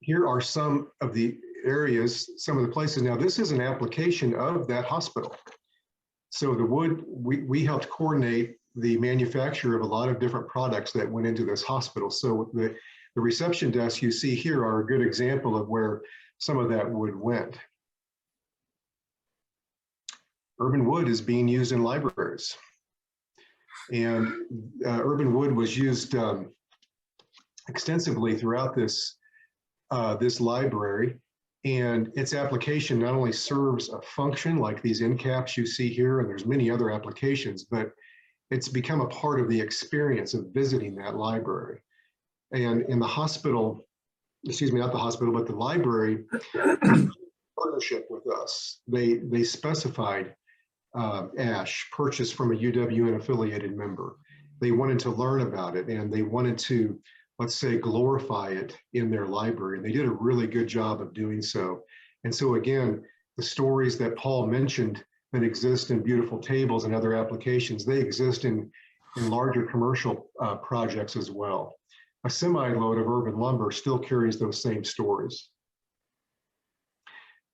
here are some of the areas, some of the places. Now, this is an application of that hospital. So the wood, we helped coordinate the manufacture of a lot of different products that went into this hospital. So the reception desks you see here are a good example of where some of that wood went. Urban wood is being used in libraries. And urban wood was used extensively throughout this library. And its application not only serves a function like these end caps you see here, and there's many other applications, but it's become a part of the experience of visiting that library. And in the hospital, excuse me, not the hospital, but the library, partnership with us, they specified ash purchased from a UWN affiliated member. They wanted to learn about it, and they wanted to, let's say, glorify it in their library. And they did a really good job of doing so. And so again, the stories that Paul mentioned that exist in beautiful tables and other applications, they exist in larger commercial projects as well. A semi-load of urban lumber still carries those same stories.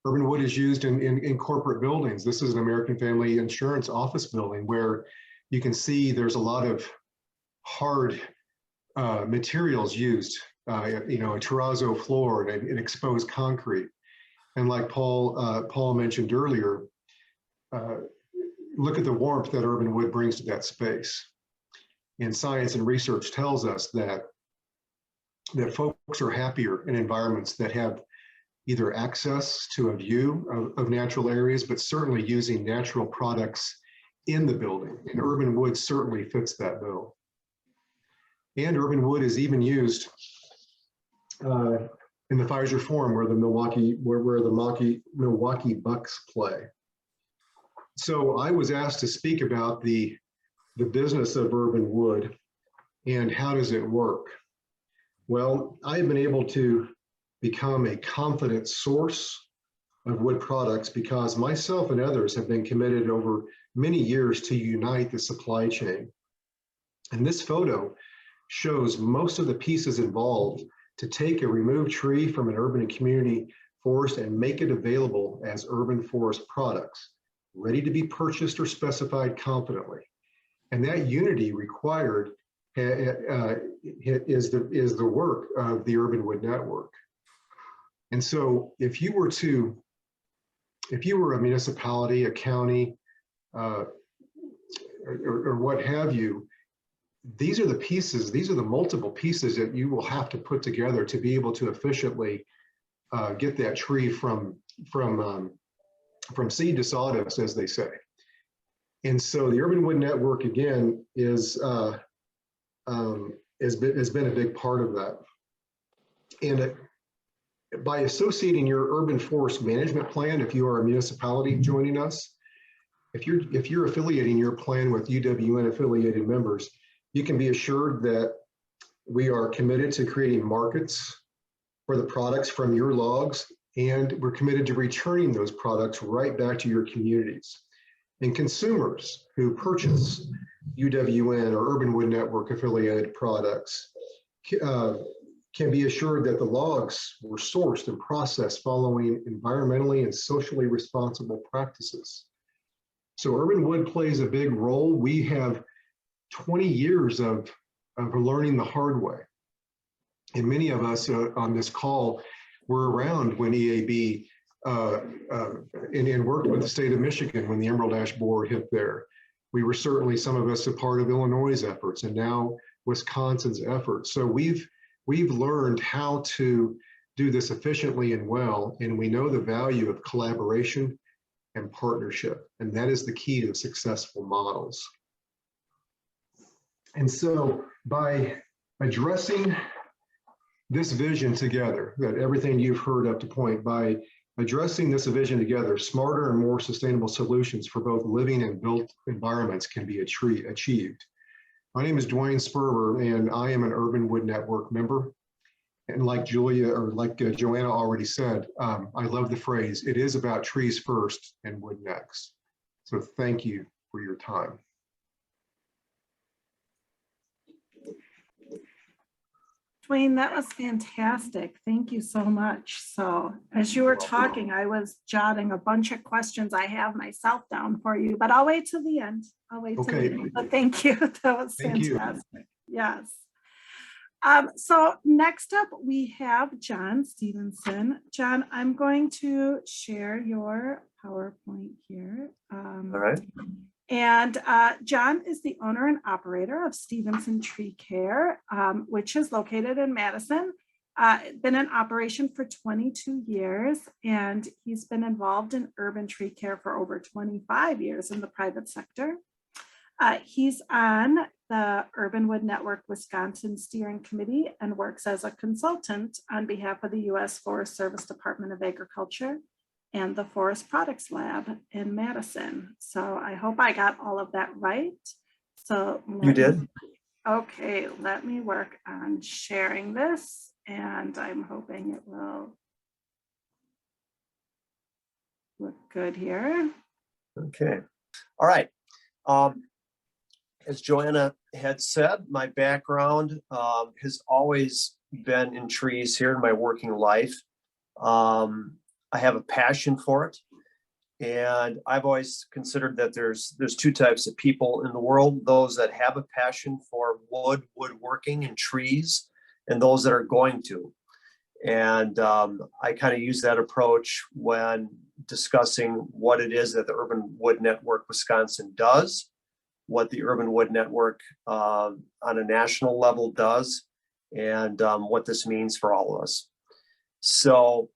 Urban wood is used in corporate buildings. This is an American Family Insurance office building where you can see there's a lot of hard materials used, a terrazzo floor and exposed concrete. And like Paul mentioned earlier, look at the warmth that urban wood brings to that space. And science and research tells us that folks are happier in environments that have either access to a view of natural areas, but certainly using natural products in the building. And urban wood certainly fits that bill. And urban wood is even used in the Pfizer Forum where the Milwaukee Bucks play. So I was asked to speak about the business of urban wood and how does it work. Well, I have been able to become a confident source of wood products because myself and others have been committed over many years to unite the supply chain. And this photo shows most of the pieces involved to take a removed tree from an urban and community forest and make it available as urban forest products, ready to be purchased or specified confidently. And that unity required is the work of the Urban Wood Network. And so if you were a municipality, a county, or what have you, these are the pieces, these are the multiple pieces that you will have to put together to be able to efficiently get that tree from seed to sawdust, as they say. And so the Urban Wood Network, again, has been a big part of that. And by associating your urban forest management plan, if you are a municipality joining us, if you're affiliating your plan with UWN affiliated members, you can be assured that we are committed to creating markets for the products from your logs, and we're committed to returning those products right back to your communities. And consumers who purchase UWN or Urban Wood Network affiliated products can be assured that the logs were sourced and processed following environmentally and socially responsible practices. So Urban Wood plays a big role. We have 20 years of learning the hard way. And many of us on this call were around when EAB and worked with the state of Michigan when the Emerald Ash Borer hit there. We were certainly, some of us, a part of Illinois' efforts and now Wisconsin's efforts. So we've learned how to do this efficiently and well, and we know the value of collaboration and partnership, and that is the key to successful models. And so by addressing this vision together, that everything you've heard up to point, by addressing this vision together, smarter and more sustainable solutions for both living and built environments can be achieved. My name is Dwayne Sperber, and I am an Urban Wood Network member. And like Joanna already said, I love the phrase, it is about trees first and wood next. So thank you for your time. Dwayne, that was fantastic. Thank you so much. So as you were talking, I was jotting a bunch of questions I have myself down for you, but I'll wait till the end. I'll wait till the end. But thank you. That was fantastic. Yes. So next up, we have John Stephenson. John, I'm going to share your PowerPoint here. All right. And John is the owner and operator of Stephenson Tree Care, which is located in Madison. Been in operation for 22 years, and he's been involved in urban tree care for over 25 years in the private sector. He's on the Urban Wood Network Wisconsin Steering Committee and works as a consultant on behalf of the U.S. Forest Service Department of Agriculture and the Forest Products Lab in Madison. So I hope I got all of that right. So you did. Okay, let me work on sharing this, and I'm hoping it will look good here. Okay. All right. As Joanna had said, my background has always been in trees here in my working life. I have a passion for it, and I've always considered that there's two types of people in the world: those that have a passion for woodworking and trees, and those that are going to. And I kind of use that approach when discussing what it is that the Urban Wood Network Wisconsin does, what the Urban Wood Network on a national level does, and what this means for all of us. So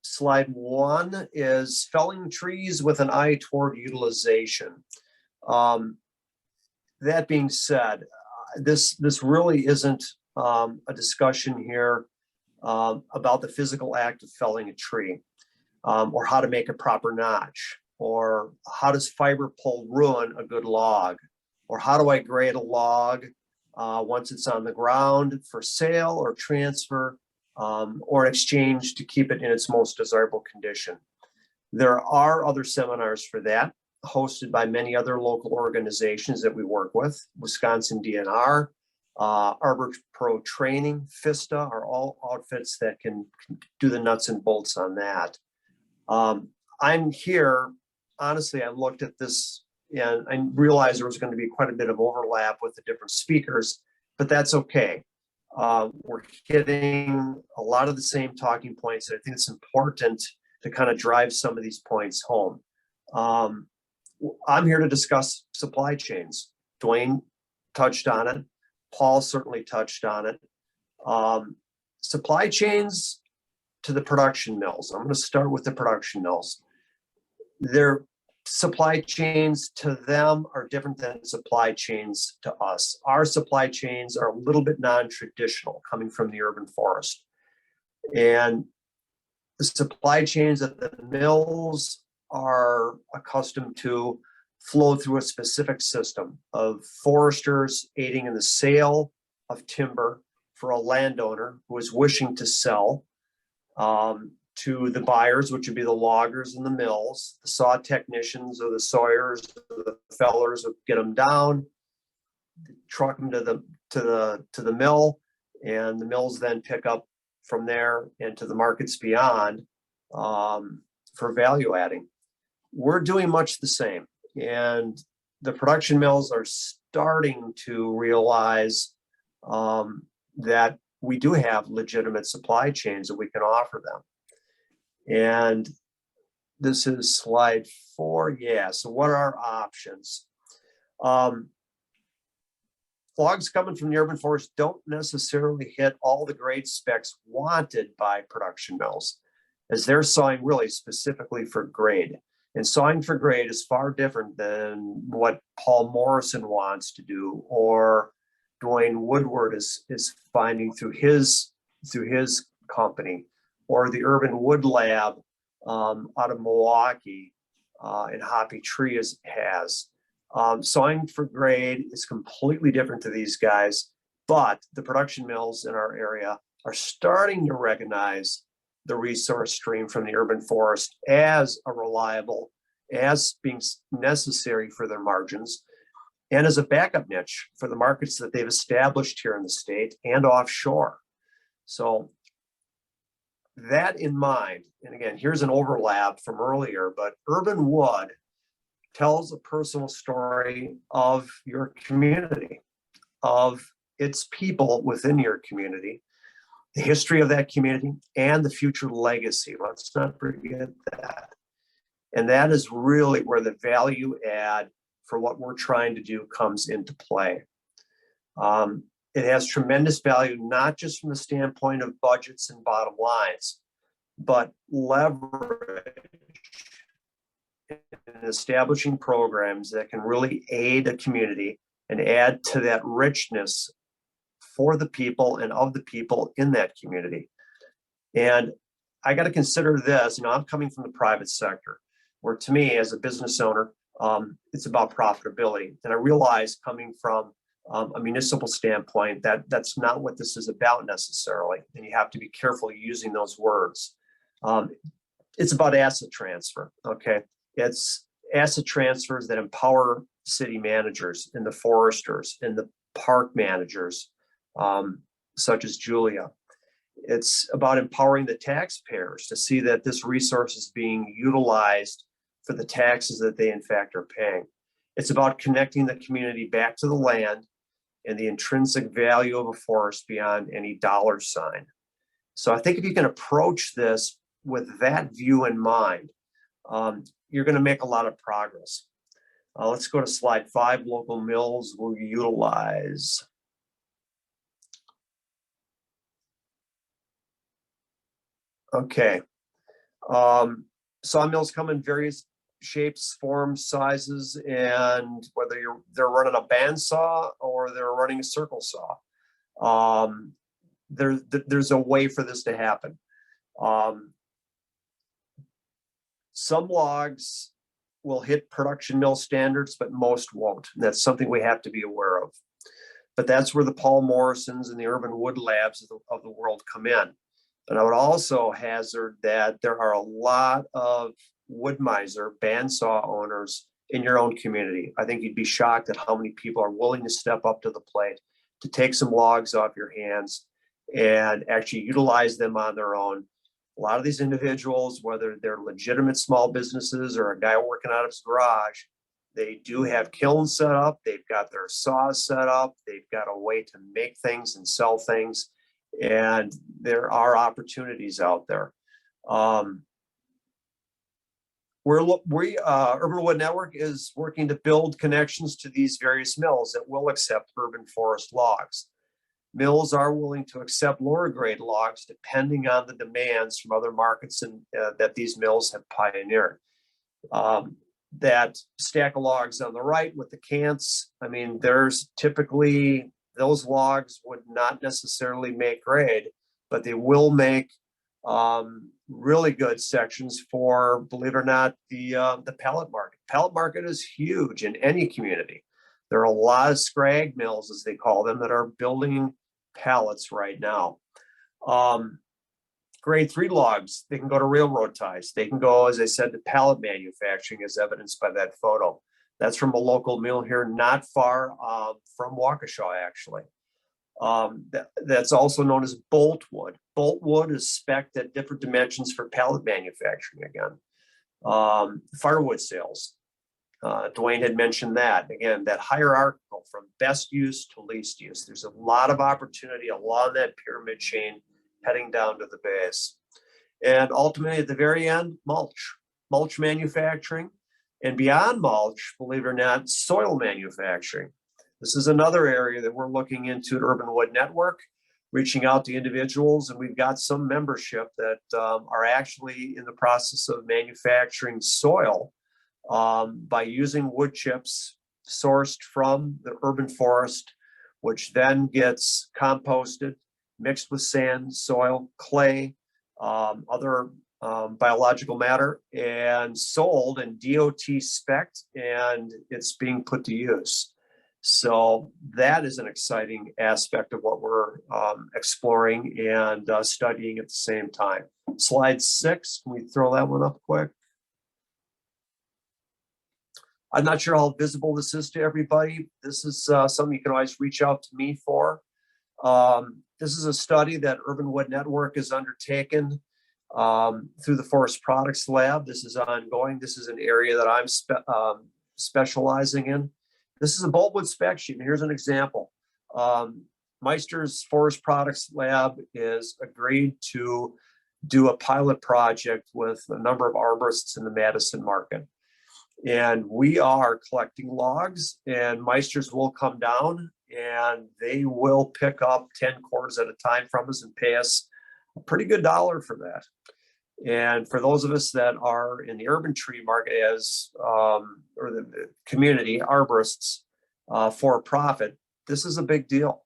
slide 1 is felling trees with an eye toward utilization. That being said, this really isn't a discussion here about the physical act of felling a tree, or how to make a proper notch, or how does fiber pull ruin a good log, or how do I grade a log once it's on the ground for sale or transfer, or an exchange to keep it in its most desirable condition. There are other seminars for that, hosted by many other local organizations that we work with. Wisconsin DNR, Arbor Pro Training, FISTA are all outfits that can do the nuts and bolts on that. I'm here, honestly, I looked at this and I realized there was going to be quite a bit of overlap with the different speakers, but that's okay. We're hitting a lot of the same talking points. I think it's important to kind of drive some of these points home. I'm here to discuss supply chains. Dwayne touched on it. Paul certainly touched on it. Supply chains to the production mills. I'm going to start with the production mills. Their supply chains to them are different than supply chains to us. Our supply chains are a little bit non-traditional, coming from the urban forest. And the supply chains that the mills are accustomed to flow through a specific system of foresters aiding in the sale of timber for a landowner who is wishing to sell, to the buyers, which would be the loggers and the mills, the saw technicians or the sawyers, or the fellers would get them down, truck them to the mill, and the mills then pick up from there into the markets beyond for value adding. We're doing much the same, and the production mills are starting to realize that we do have legitimate supply chains that we can offer them. And this is slide 4. Yeah, so what are our options? Logs coming from the urban forest don't necessarily hit all the grade specs wanted by production mills, as they're sawing really specifically for grade. And sawing for grade is far different than what Paul Morrison wants to do, or Dwayne Wudeward is finding through his company, or the Urban Wood Lab out of Milwaukee and Hoppy Tree has. Sawing for grade is completely different to these guys, but the production mills in our area are starting to recognize the resource stream from the urban forest as a reliable, as being necessary for their margins, and as a backup niche for the markets that they've established here in the state and offshore. So that in mind, and again, here's an overlap from earlier, but urban wood tells a personal story of your community, of its people within your community, the history of that community, and the future legacy. Let's not forget that. And that is really where the value add for what we're trying to do comes into play. It has tremendous value, not just from the standpoint of budgets and bottom lines, but leverage in establishing programs that can really aid a community and add to that richness for the people and of the people in that community. And I got to consider this, I'm coming from the private sector, where to me as a business owner, it's about profitability. And I realize coming from a municipal standpoint that that's not what this is about necessarily. And you have to be careful using those words. It's about asset transfer, okay? It's asset transfers that empower city managers and the foresters and the park managers, such as Julia. It's about empowering the taxpayers to see that this resource is being utilized for the taxes that they in fact are paying. It's about connecting the community back to the land and the intrinsic value of a forest beyond any dollar sign. So I think if you can approach this with that view in mind, you're going to make a lot of progress. Let's go to slide 5. Local mills will utilize. Okay. Sawmills come in various shapes, forms, sizes, and whether they're running a bandsaw or they're running a circle saw, there's a way for this to happen. Some logs will hit production mill standards, but most won't. And that's something we have to be aware of. but that's where the Paul Morrisons and the urban wood labs of the world come in. And I would also hazard that there are a lot of wood miser bandsaw owners in your own community. I think you'd be shocked at how many people are willing to step up to the plate to take some logs off your hands and actually utilize them on their own. A lot of these individuals, whether they're legitimate small businesses or a guy working out of his garage, they do have kilns set up, they've got their saws set up, they've got a way to make things and sell things, and there are opportunities out there. Urban Wood Network is working to build connections to these various mills that will accept urban forest logs. Mills are willing to accept lower grade logs depending on the demands from other markets and that these mills have pioneered. That stack of logs on the right with the cants, I mean, there's typically, those logs would not necessarily make grade, but they will make really good sections for, believe it or not, the pellet market. Pellet market is huge in any community. There are a lot of scrag mills, as they call them, that are building pallets right now. Grade 3 logs, they can go to railroad ties. They can go, as I said, to pallet manufacturing, as evidenced by that photo. That's from a local mill here, not far from Waukesha, actually. That's also known as bolt wood. Bolt wood is spec'd at different dimensions for pallet manufacturing again. Firewood sales. Dwayne had mentioned that. Again, that hierarchical from best use to least use. There's a lot of opportunity along that pyramid chain heading down to the base. And ultimately, at the very end, mulch manufacturing. And beyond mulch, believe it or not, soil manufacturing. This is another area that we're looking into at Urban Wood Network, reaching out to individuals, and we've got some membership that are actually in the process of manufacturing soil by using wood chips sourced from the urban forest, which then gets composted, mixed with sand, soil, clay, other biological matter, and sold and DOT spec'd, and it's being put to use. So that is an exciting aspect of what we're exploring and studying at the same time. Slide 6, can we throw that one up quick? I'm not sure how visible this is to everybody. This is something you can always reach out to me for. This is a study that Urban Wood Network has undertaken through the Forest Products Lab. This is ongoing. This is an area that I'm specializing in. This is a boltwood spec sheet, and here's an example. Meister's Forest Products Lab is agreed to do a pilot project with a number of arborists in the Madison market. And we are collecting logs, and Meister's will come down and they will pick up 10 cords at a time from us and pay us a pretty good dollar for that. And for those of us that are in the urban tree market as, or the community arborists for profit, this is a big deal.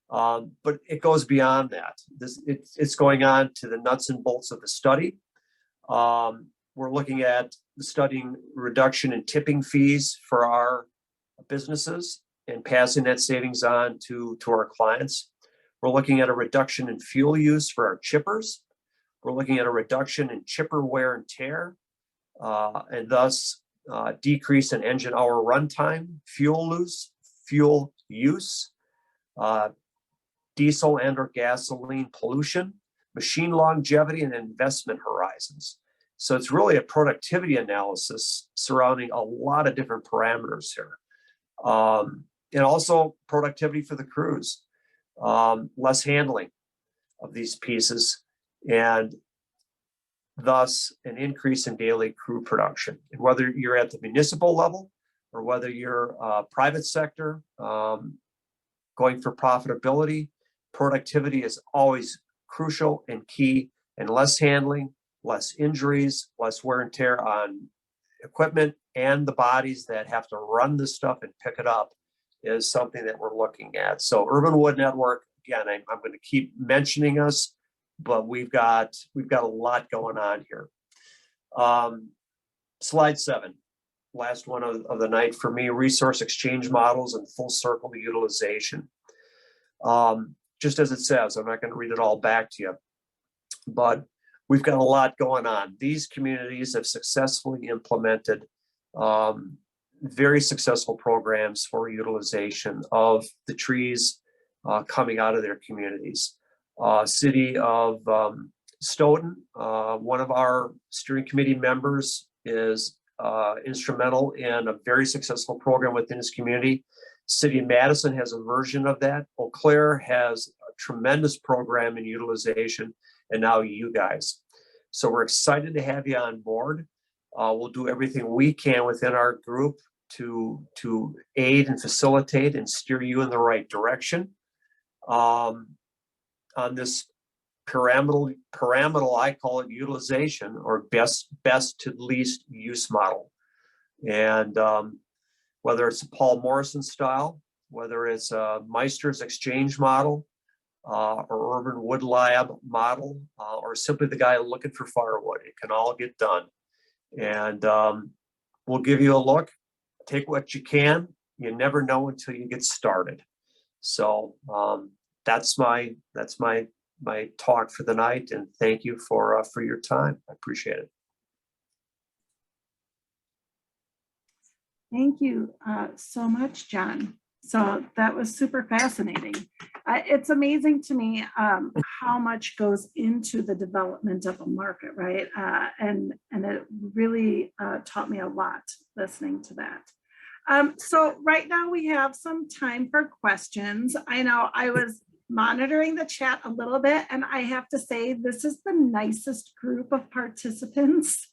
But it goes beyond that. It's going on to the nuts and bolts of the study. We're looking at studying reduction in tipping fees for our businesses and passing that savings on to our clients. We're looking at a reduction in fuel use for our chippers. We're looking at a reduction in chipper wear and tear, and thus decrease in engine hour runtime, fuel use, diesel and or gasoline pollution, machine longevity, and investment horizons. So it's really a productivity analysis surrounding a lot of different parameters here. And also productivity for the crews, less handling of these pieces, and thus an increase in daily crew production. And whether you're at the municipal level or whether you're private sector, going for profitability, productivity is always crucial and key, and less handling, less injuries, less wear and tear on equipment and the bodies that have to run this stuff and pick it up is something that we're looking at. So Urban Wood Network, again, I'm going to keep mentioning us, but we've got a lot going on here. Slide 7, last one of the night for me, resource exchange models and full circle utilization. Just as it says, I'm not going to read it all back to you, but we've got a lot going on. These communities have successfully implemented very successful programs for utilization of the trees coming out of their communities. City of Stoughton, one of our steering committee members, is instrumental in a very successful program within his community. City of Madison has a version of that. Eau Claire has a tremendous program in utilization, and now you guys. So we're excited to have you on board. We'll do everything we can within our group to aid and facilitate and steer you in the right direction. On this pyramidal, I call it utilization, or best to least use model. And whether it's a Paul Morrison style, whether it's a Meister's exchange model, or Urban Wood Lab model, or simply the guy looking for firewood, it can all get done. And we'll give you a look, take what you can. You never know until you get started. So that's my talk for the night, and thank you for your time. I appreciate it. Thank you so much, John. So that was super fascinating. It's amazing to me how much goes into the development of a market, right? And it really taught me a lot listening to that. So right now we have some time for questions. I know I was monitoring the chat a little bit, and I have to say this is the nicest group of participants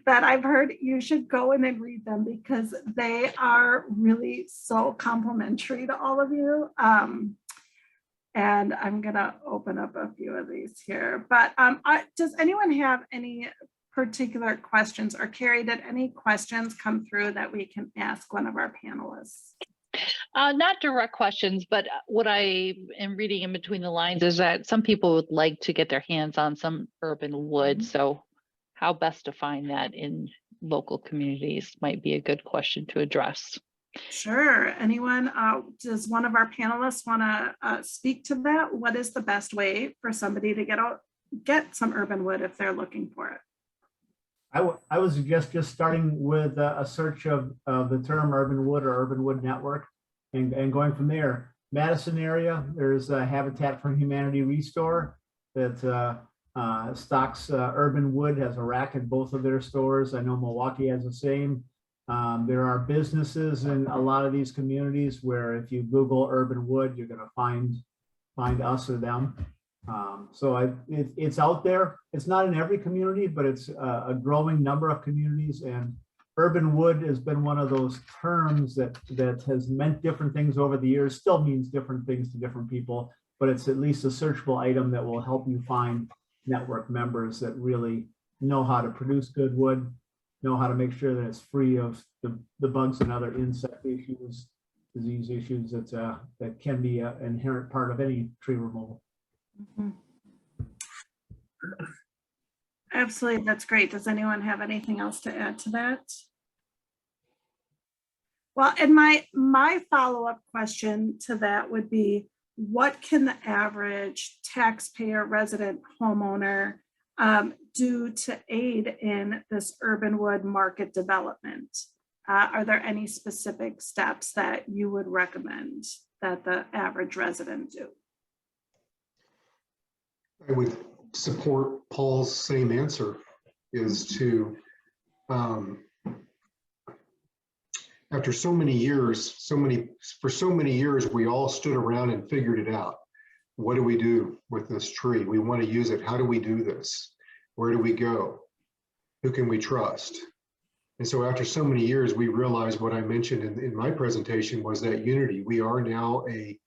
that I've heard. You should go in and read them because they are really so complimentary to all of you. And I'm gonna open up a few of these here, but does anyone have any particular questions, or Carrie, did any questions come through that we can ask one of our panelists? Not direct questions, but what I am reading in between the lines is that some people would like to get their hands on some urban wood. So how best to find that in local communities might be a good question to address. Sure. Anyone, does one of our panelists want to speak to that? What is the best way for somebody to get some urban wood if they're looking for it? I would suggest just starting with a search of the term urban wood or urban wood network and going from there. Madison area, there's a Habitat for Humanity Restore that stocks urban wood, has a rack in both of their stores. I know Milwaukee has the same. There are businesses in a lot of these communities where if you Google urban wood, you're going to find us or them. So it's out there. It's not in every community, but it's a growing number of communities. And urban wood has been one of those terms that has meant different things over the years, still means different things to different people, but it's at least a searchable item that will help you find network members that really know how to produce good wood, know how to make sure that it's free of the bugs and other insect issues, disease issues that can be an inherent part of any tree removal. Mm-hmm. Absolutely, that's great. Does anyone have anything else to add to that? Well, and my follow-up question to that would be, what can the average taxpayer, resident, homeowner do to aid in this urban wood market development? Are there any specific steps that you would recommend that the average resident do? I would support Paul's same answer, is to, after so many years, for so many years, we all stood around and figured it out. What do we do with this tree? We want to use it. How do we do this? Where do we go? Who can we trust? And so after so many years, we realized what I mentioned in my presentation was that unity. We are now a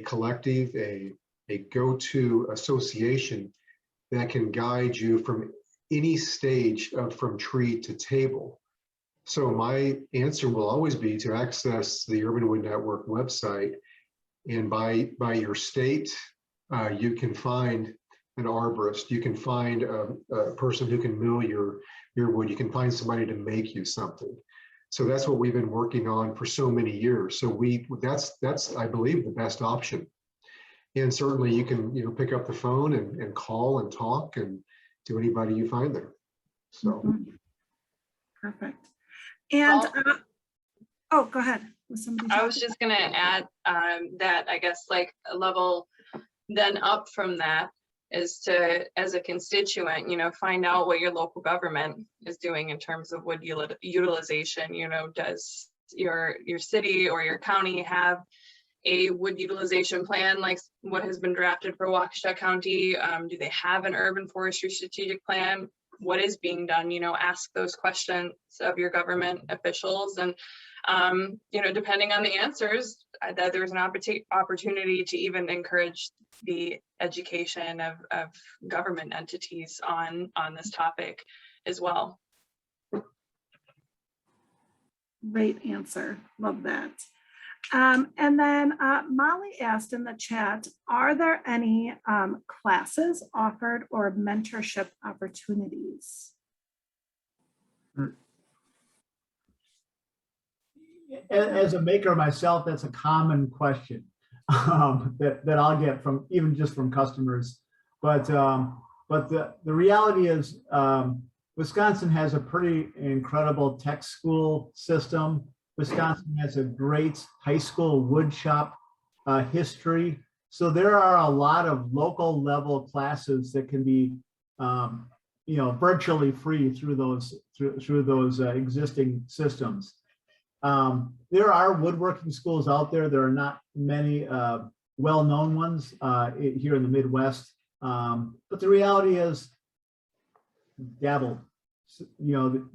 collective, a go-to association that can guide you from any stage from tree to table. So my answer will always be to access the Urban Wood Network website, and by your state, you can find an arborist, you can find a person who can mill your wood, you can find somebody to make you something. So that's what we've been working on for so many years. So that's I believe the best option. And certainly you can, pick up the phone and call and talk and to anybody you find there. So. Perfect. And, Well, oh, go ahead. Was somebody I talking? was just gonna add that I guess like a level then up from that is to, as a constituent, find out what your local government is doing in terms of wood utilization. Does your city or your county have a wood utilization plan like what has been drafted for Waukesha County? Do they have an urban forestry strategic plan? What is being done? Ask those questions of your government officials, and depending on the answers, that there's an opportunity to even encourage the education of government entities on this topic as well. Great answer. Love that. And then Molly asked in the chat, are there any classes offered or mentorship opportunities? As a maker myself, that's a common question that I'll get from even just from customers. But the reality is Wisconsin has a pretty incredible tech school system. Wisconsin has a great high school wood shop history. So there are a lot of local level classes that can be, virtually free through those existing systems. There are woodworking schools out there. There are not many well-known ones here in the Midwest. But the reality is, dabble.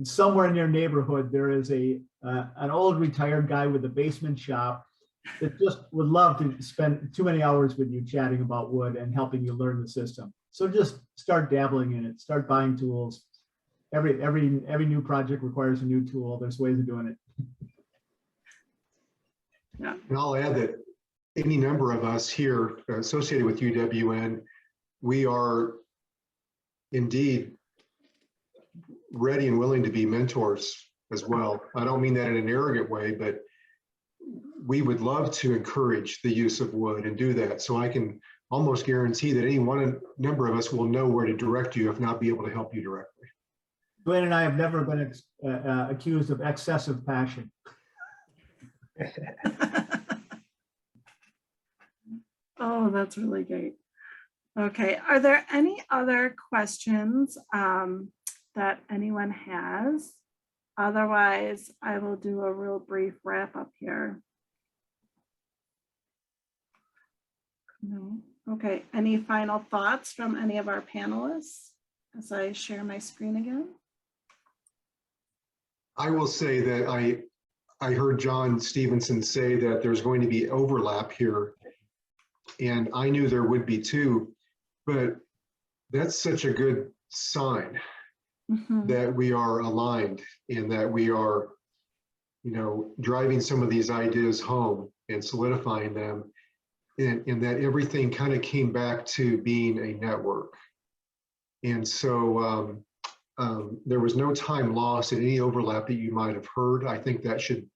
Somewhere in your neighborhood, there is an old retired guy with a basement shop that just would love to spend too many hours with you chatting about wood and helping you learn the system. So just start dabbling in it, start buying tools. Every new project requires a new tool. There's ways of doing it. Yeah. And I'll add that any number of us here associated with UWN, we are indeed ready and willing to be mentors as well. I don't mean that in an arrogant way, but we would love to encourage the use of wood and do that. So I can almost guarantee that any number of us will know where to direct you, if not be able to help you directly. Dwayne and I have never been accused of excessive passion. Oh, that's really great. Okay, are there any other questions that anyone has? Otherwise, I will do a real brief wrap up here. No. Okay, any final thoughts from any of our panelists as I share my screen again? I will say that I heard John Stephenson say that there's going to be overlap here, and I knew there would be too, but that's such a good sign that we are aligned and that we are, driving some of these ideas home and solidifying them, and that everything kind of came back to being a network. And so there was no time lost in any overlap that you might have heard. I think that should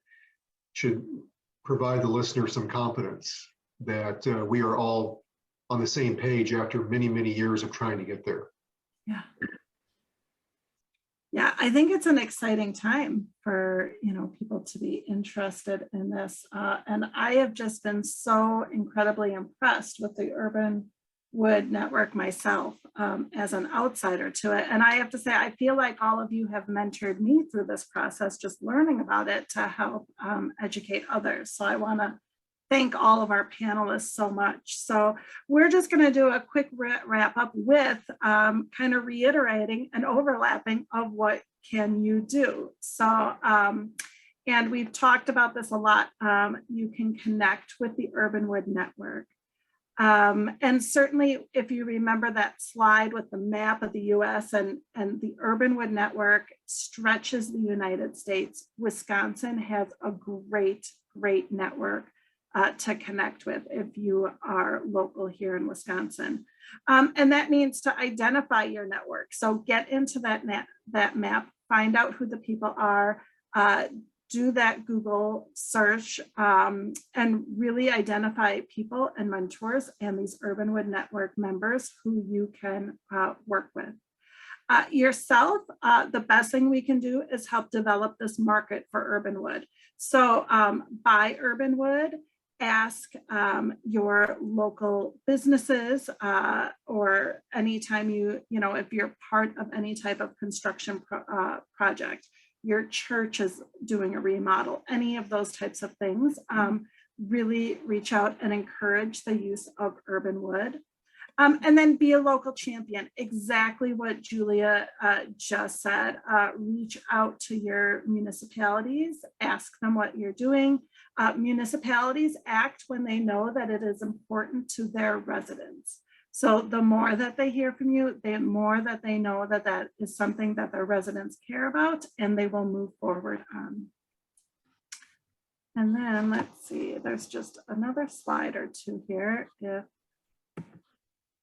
provide the listener some confidence that we are all on the same page after many, many years of trying to get there. Yeah. Yeah, I think it's an exciting time for people to be interested in this. And I have just been so incredibly impressed with the Urban Wood Network myself as an outsider to it. And I have to say, I feel like all of you have mentored me through this process, just learning about it to help educate others. So I want to thank all of our panelists so much. So we're just going to do a quick wrap up with kind of reiterating and overlapping of what can you do. So, and we've talked about this a lot. You can connect with the Urban Wood Network. And certainly if you remember that slide with the map of the US and the Urban Wood Network stretches the United States, Wisconsin has a great network to connect with if you are local here in Wisconsin. And that means to identify your network. So get into that map, find out who the people are, do that Google search and really identify people and mentors and these Urbanwood Network members who you can work with. Yourself, the best thing we can do is help develop this market for Urbanwood. So buy Urbanwood, ask your local businesses or anytime if you're part of any type of construction project, your church is doing a remodel, any of those types of things, really reach out and encourage the use of Urbanwood. And then be a local champion, exactly what Julia just said. Reach out to your municipalities, ask them what you're doing. Municipalities act when they know that it is important to their residents. So the more that they hear from you, the more that they know that that is something that their residents care about, and they will move forward on. And then let's see, there's just another slide or two here.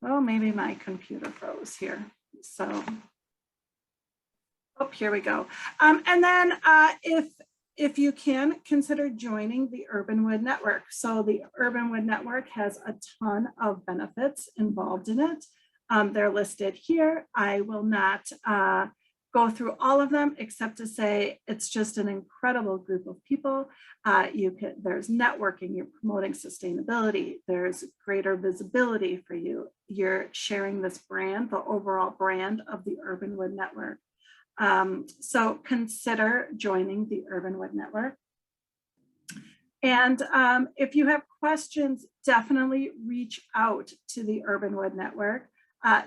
Oh, maybe my computer froze here. So, oh, here we go. And then if you can, consider joining the Urbanwood Network. So the Urbanwood Network has a ton of benefits involved in it. They're listed here. I will not go through all of them except to say it's just an incredible group of people. There's networking, you're promoting sustainability, there's greater visibility for you. You're sharing this brand, the overall brand of the Urbanwood Network. So consider joining the Urbanwood Network. And if you have questions, definitely reach out to the Urbanwood Network.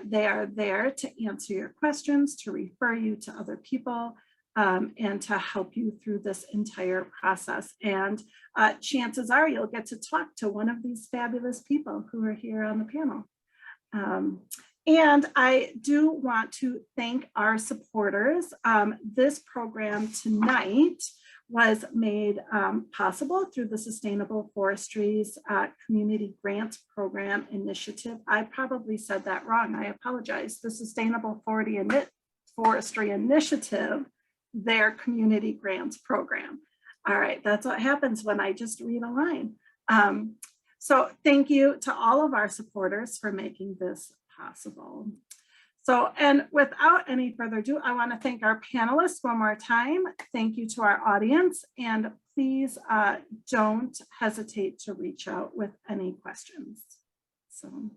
They are there to answer your questions, to refer you to other people, and to help you through this entire process. And chances are you'll get to talk to one of these fabulous people who are here on the panel. And I do want to thank our supporters. This program tonight was made possible through the Sustainable Forestry's Community Grants Program Initiative. I probably said that wrong. I apologize. The Sustainable Forestry Initiative, their Community Grants Program. All right, that's what happens when I just read a line. So thank you to all of our supporters for making this possible. So, and without any further ado, I want to thank our panelists one more time. Thank you to our audience, and please don't hesitate to reach out with any questions. So,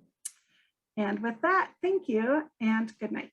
and with that, thank you and good night.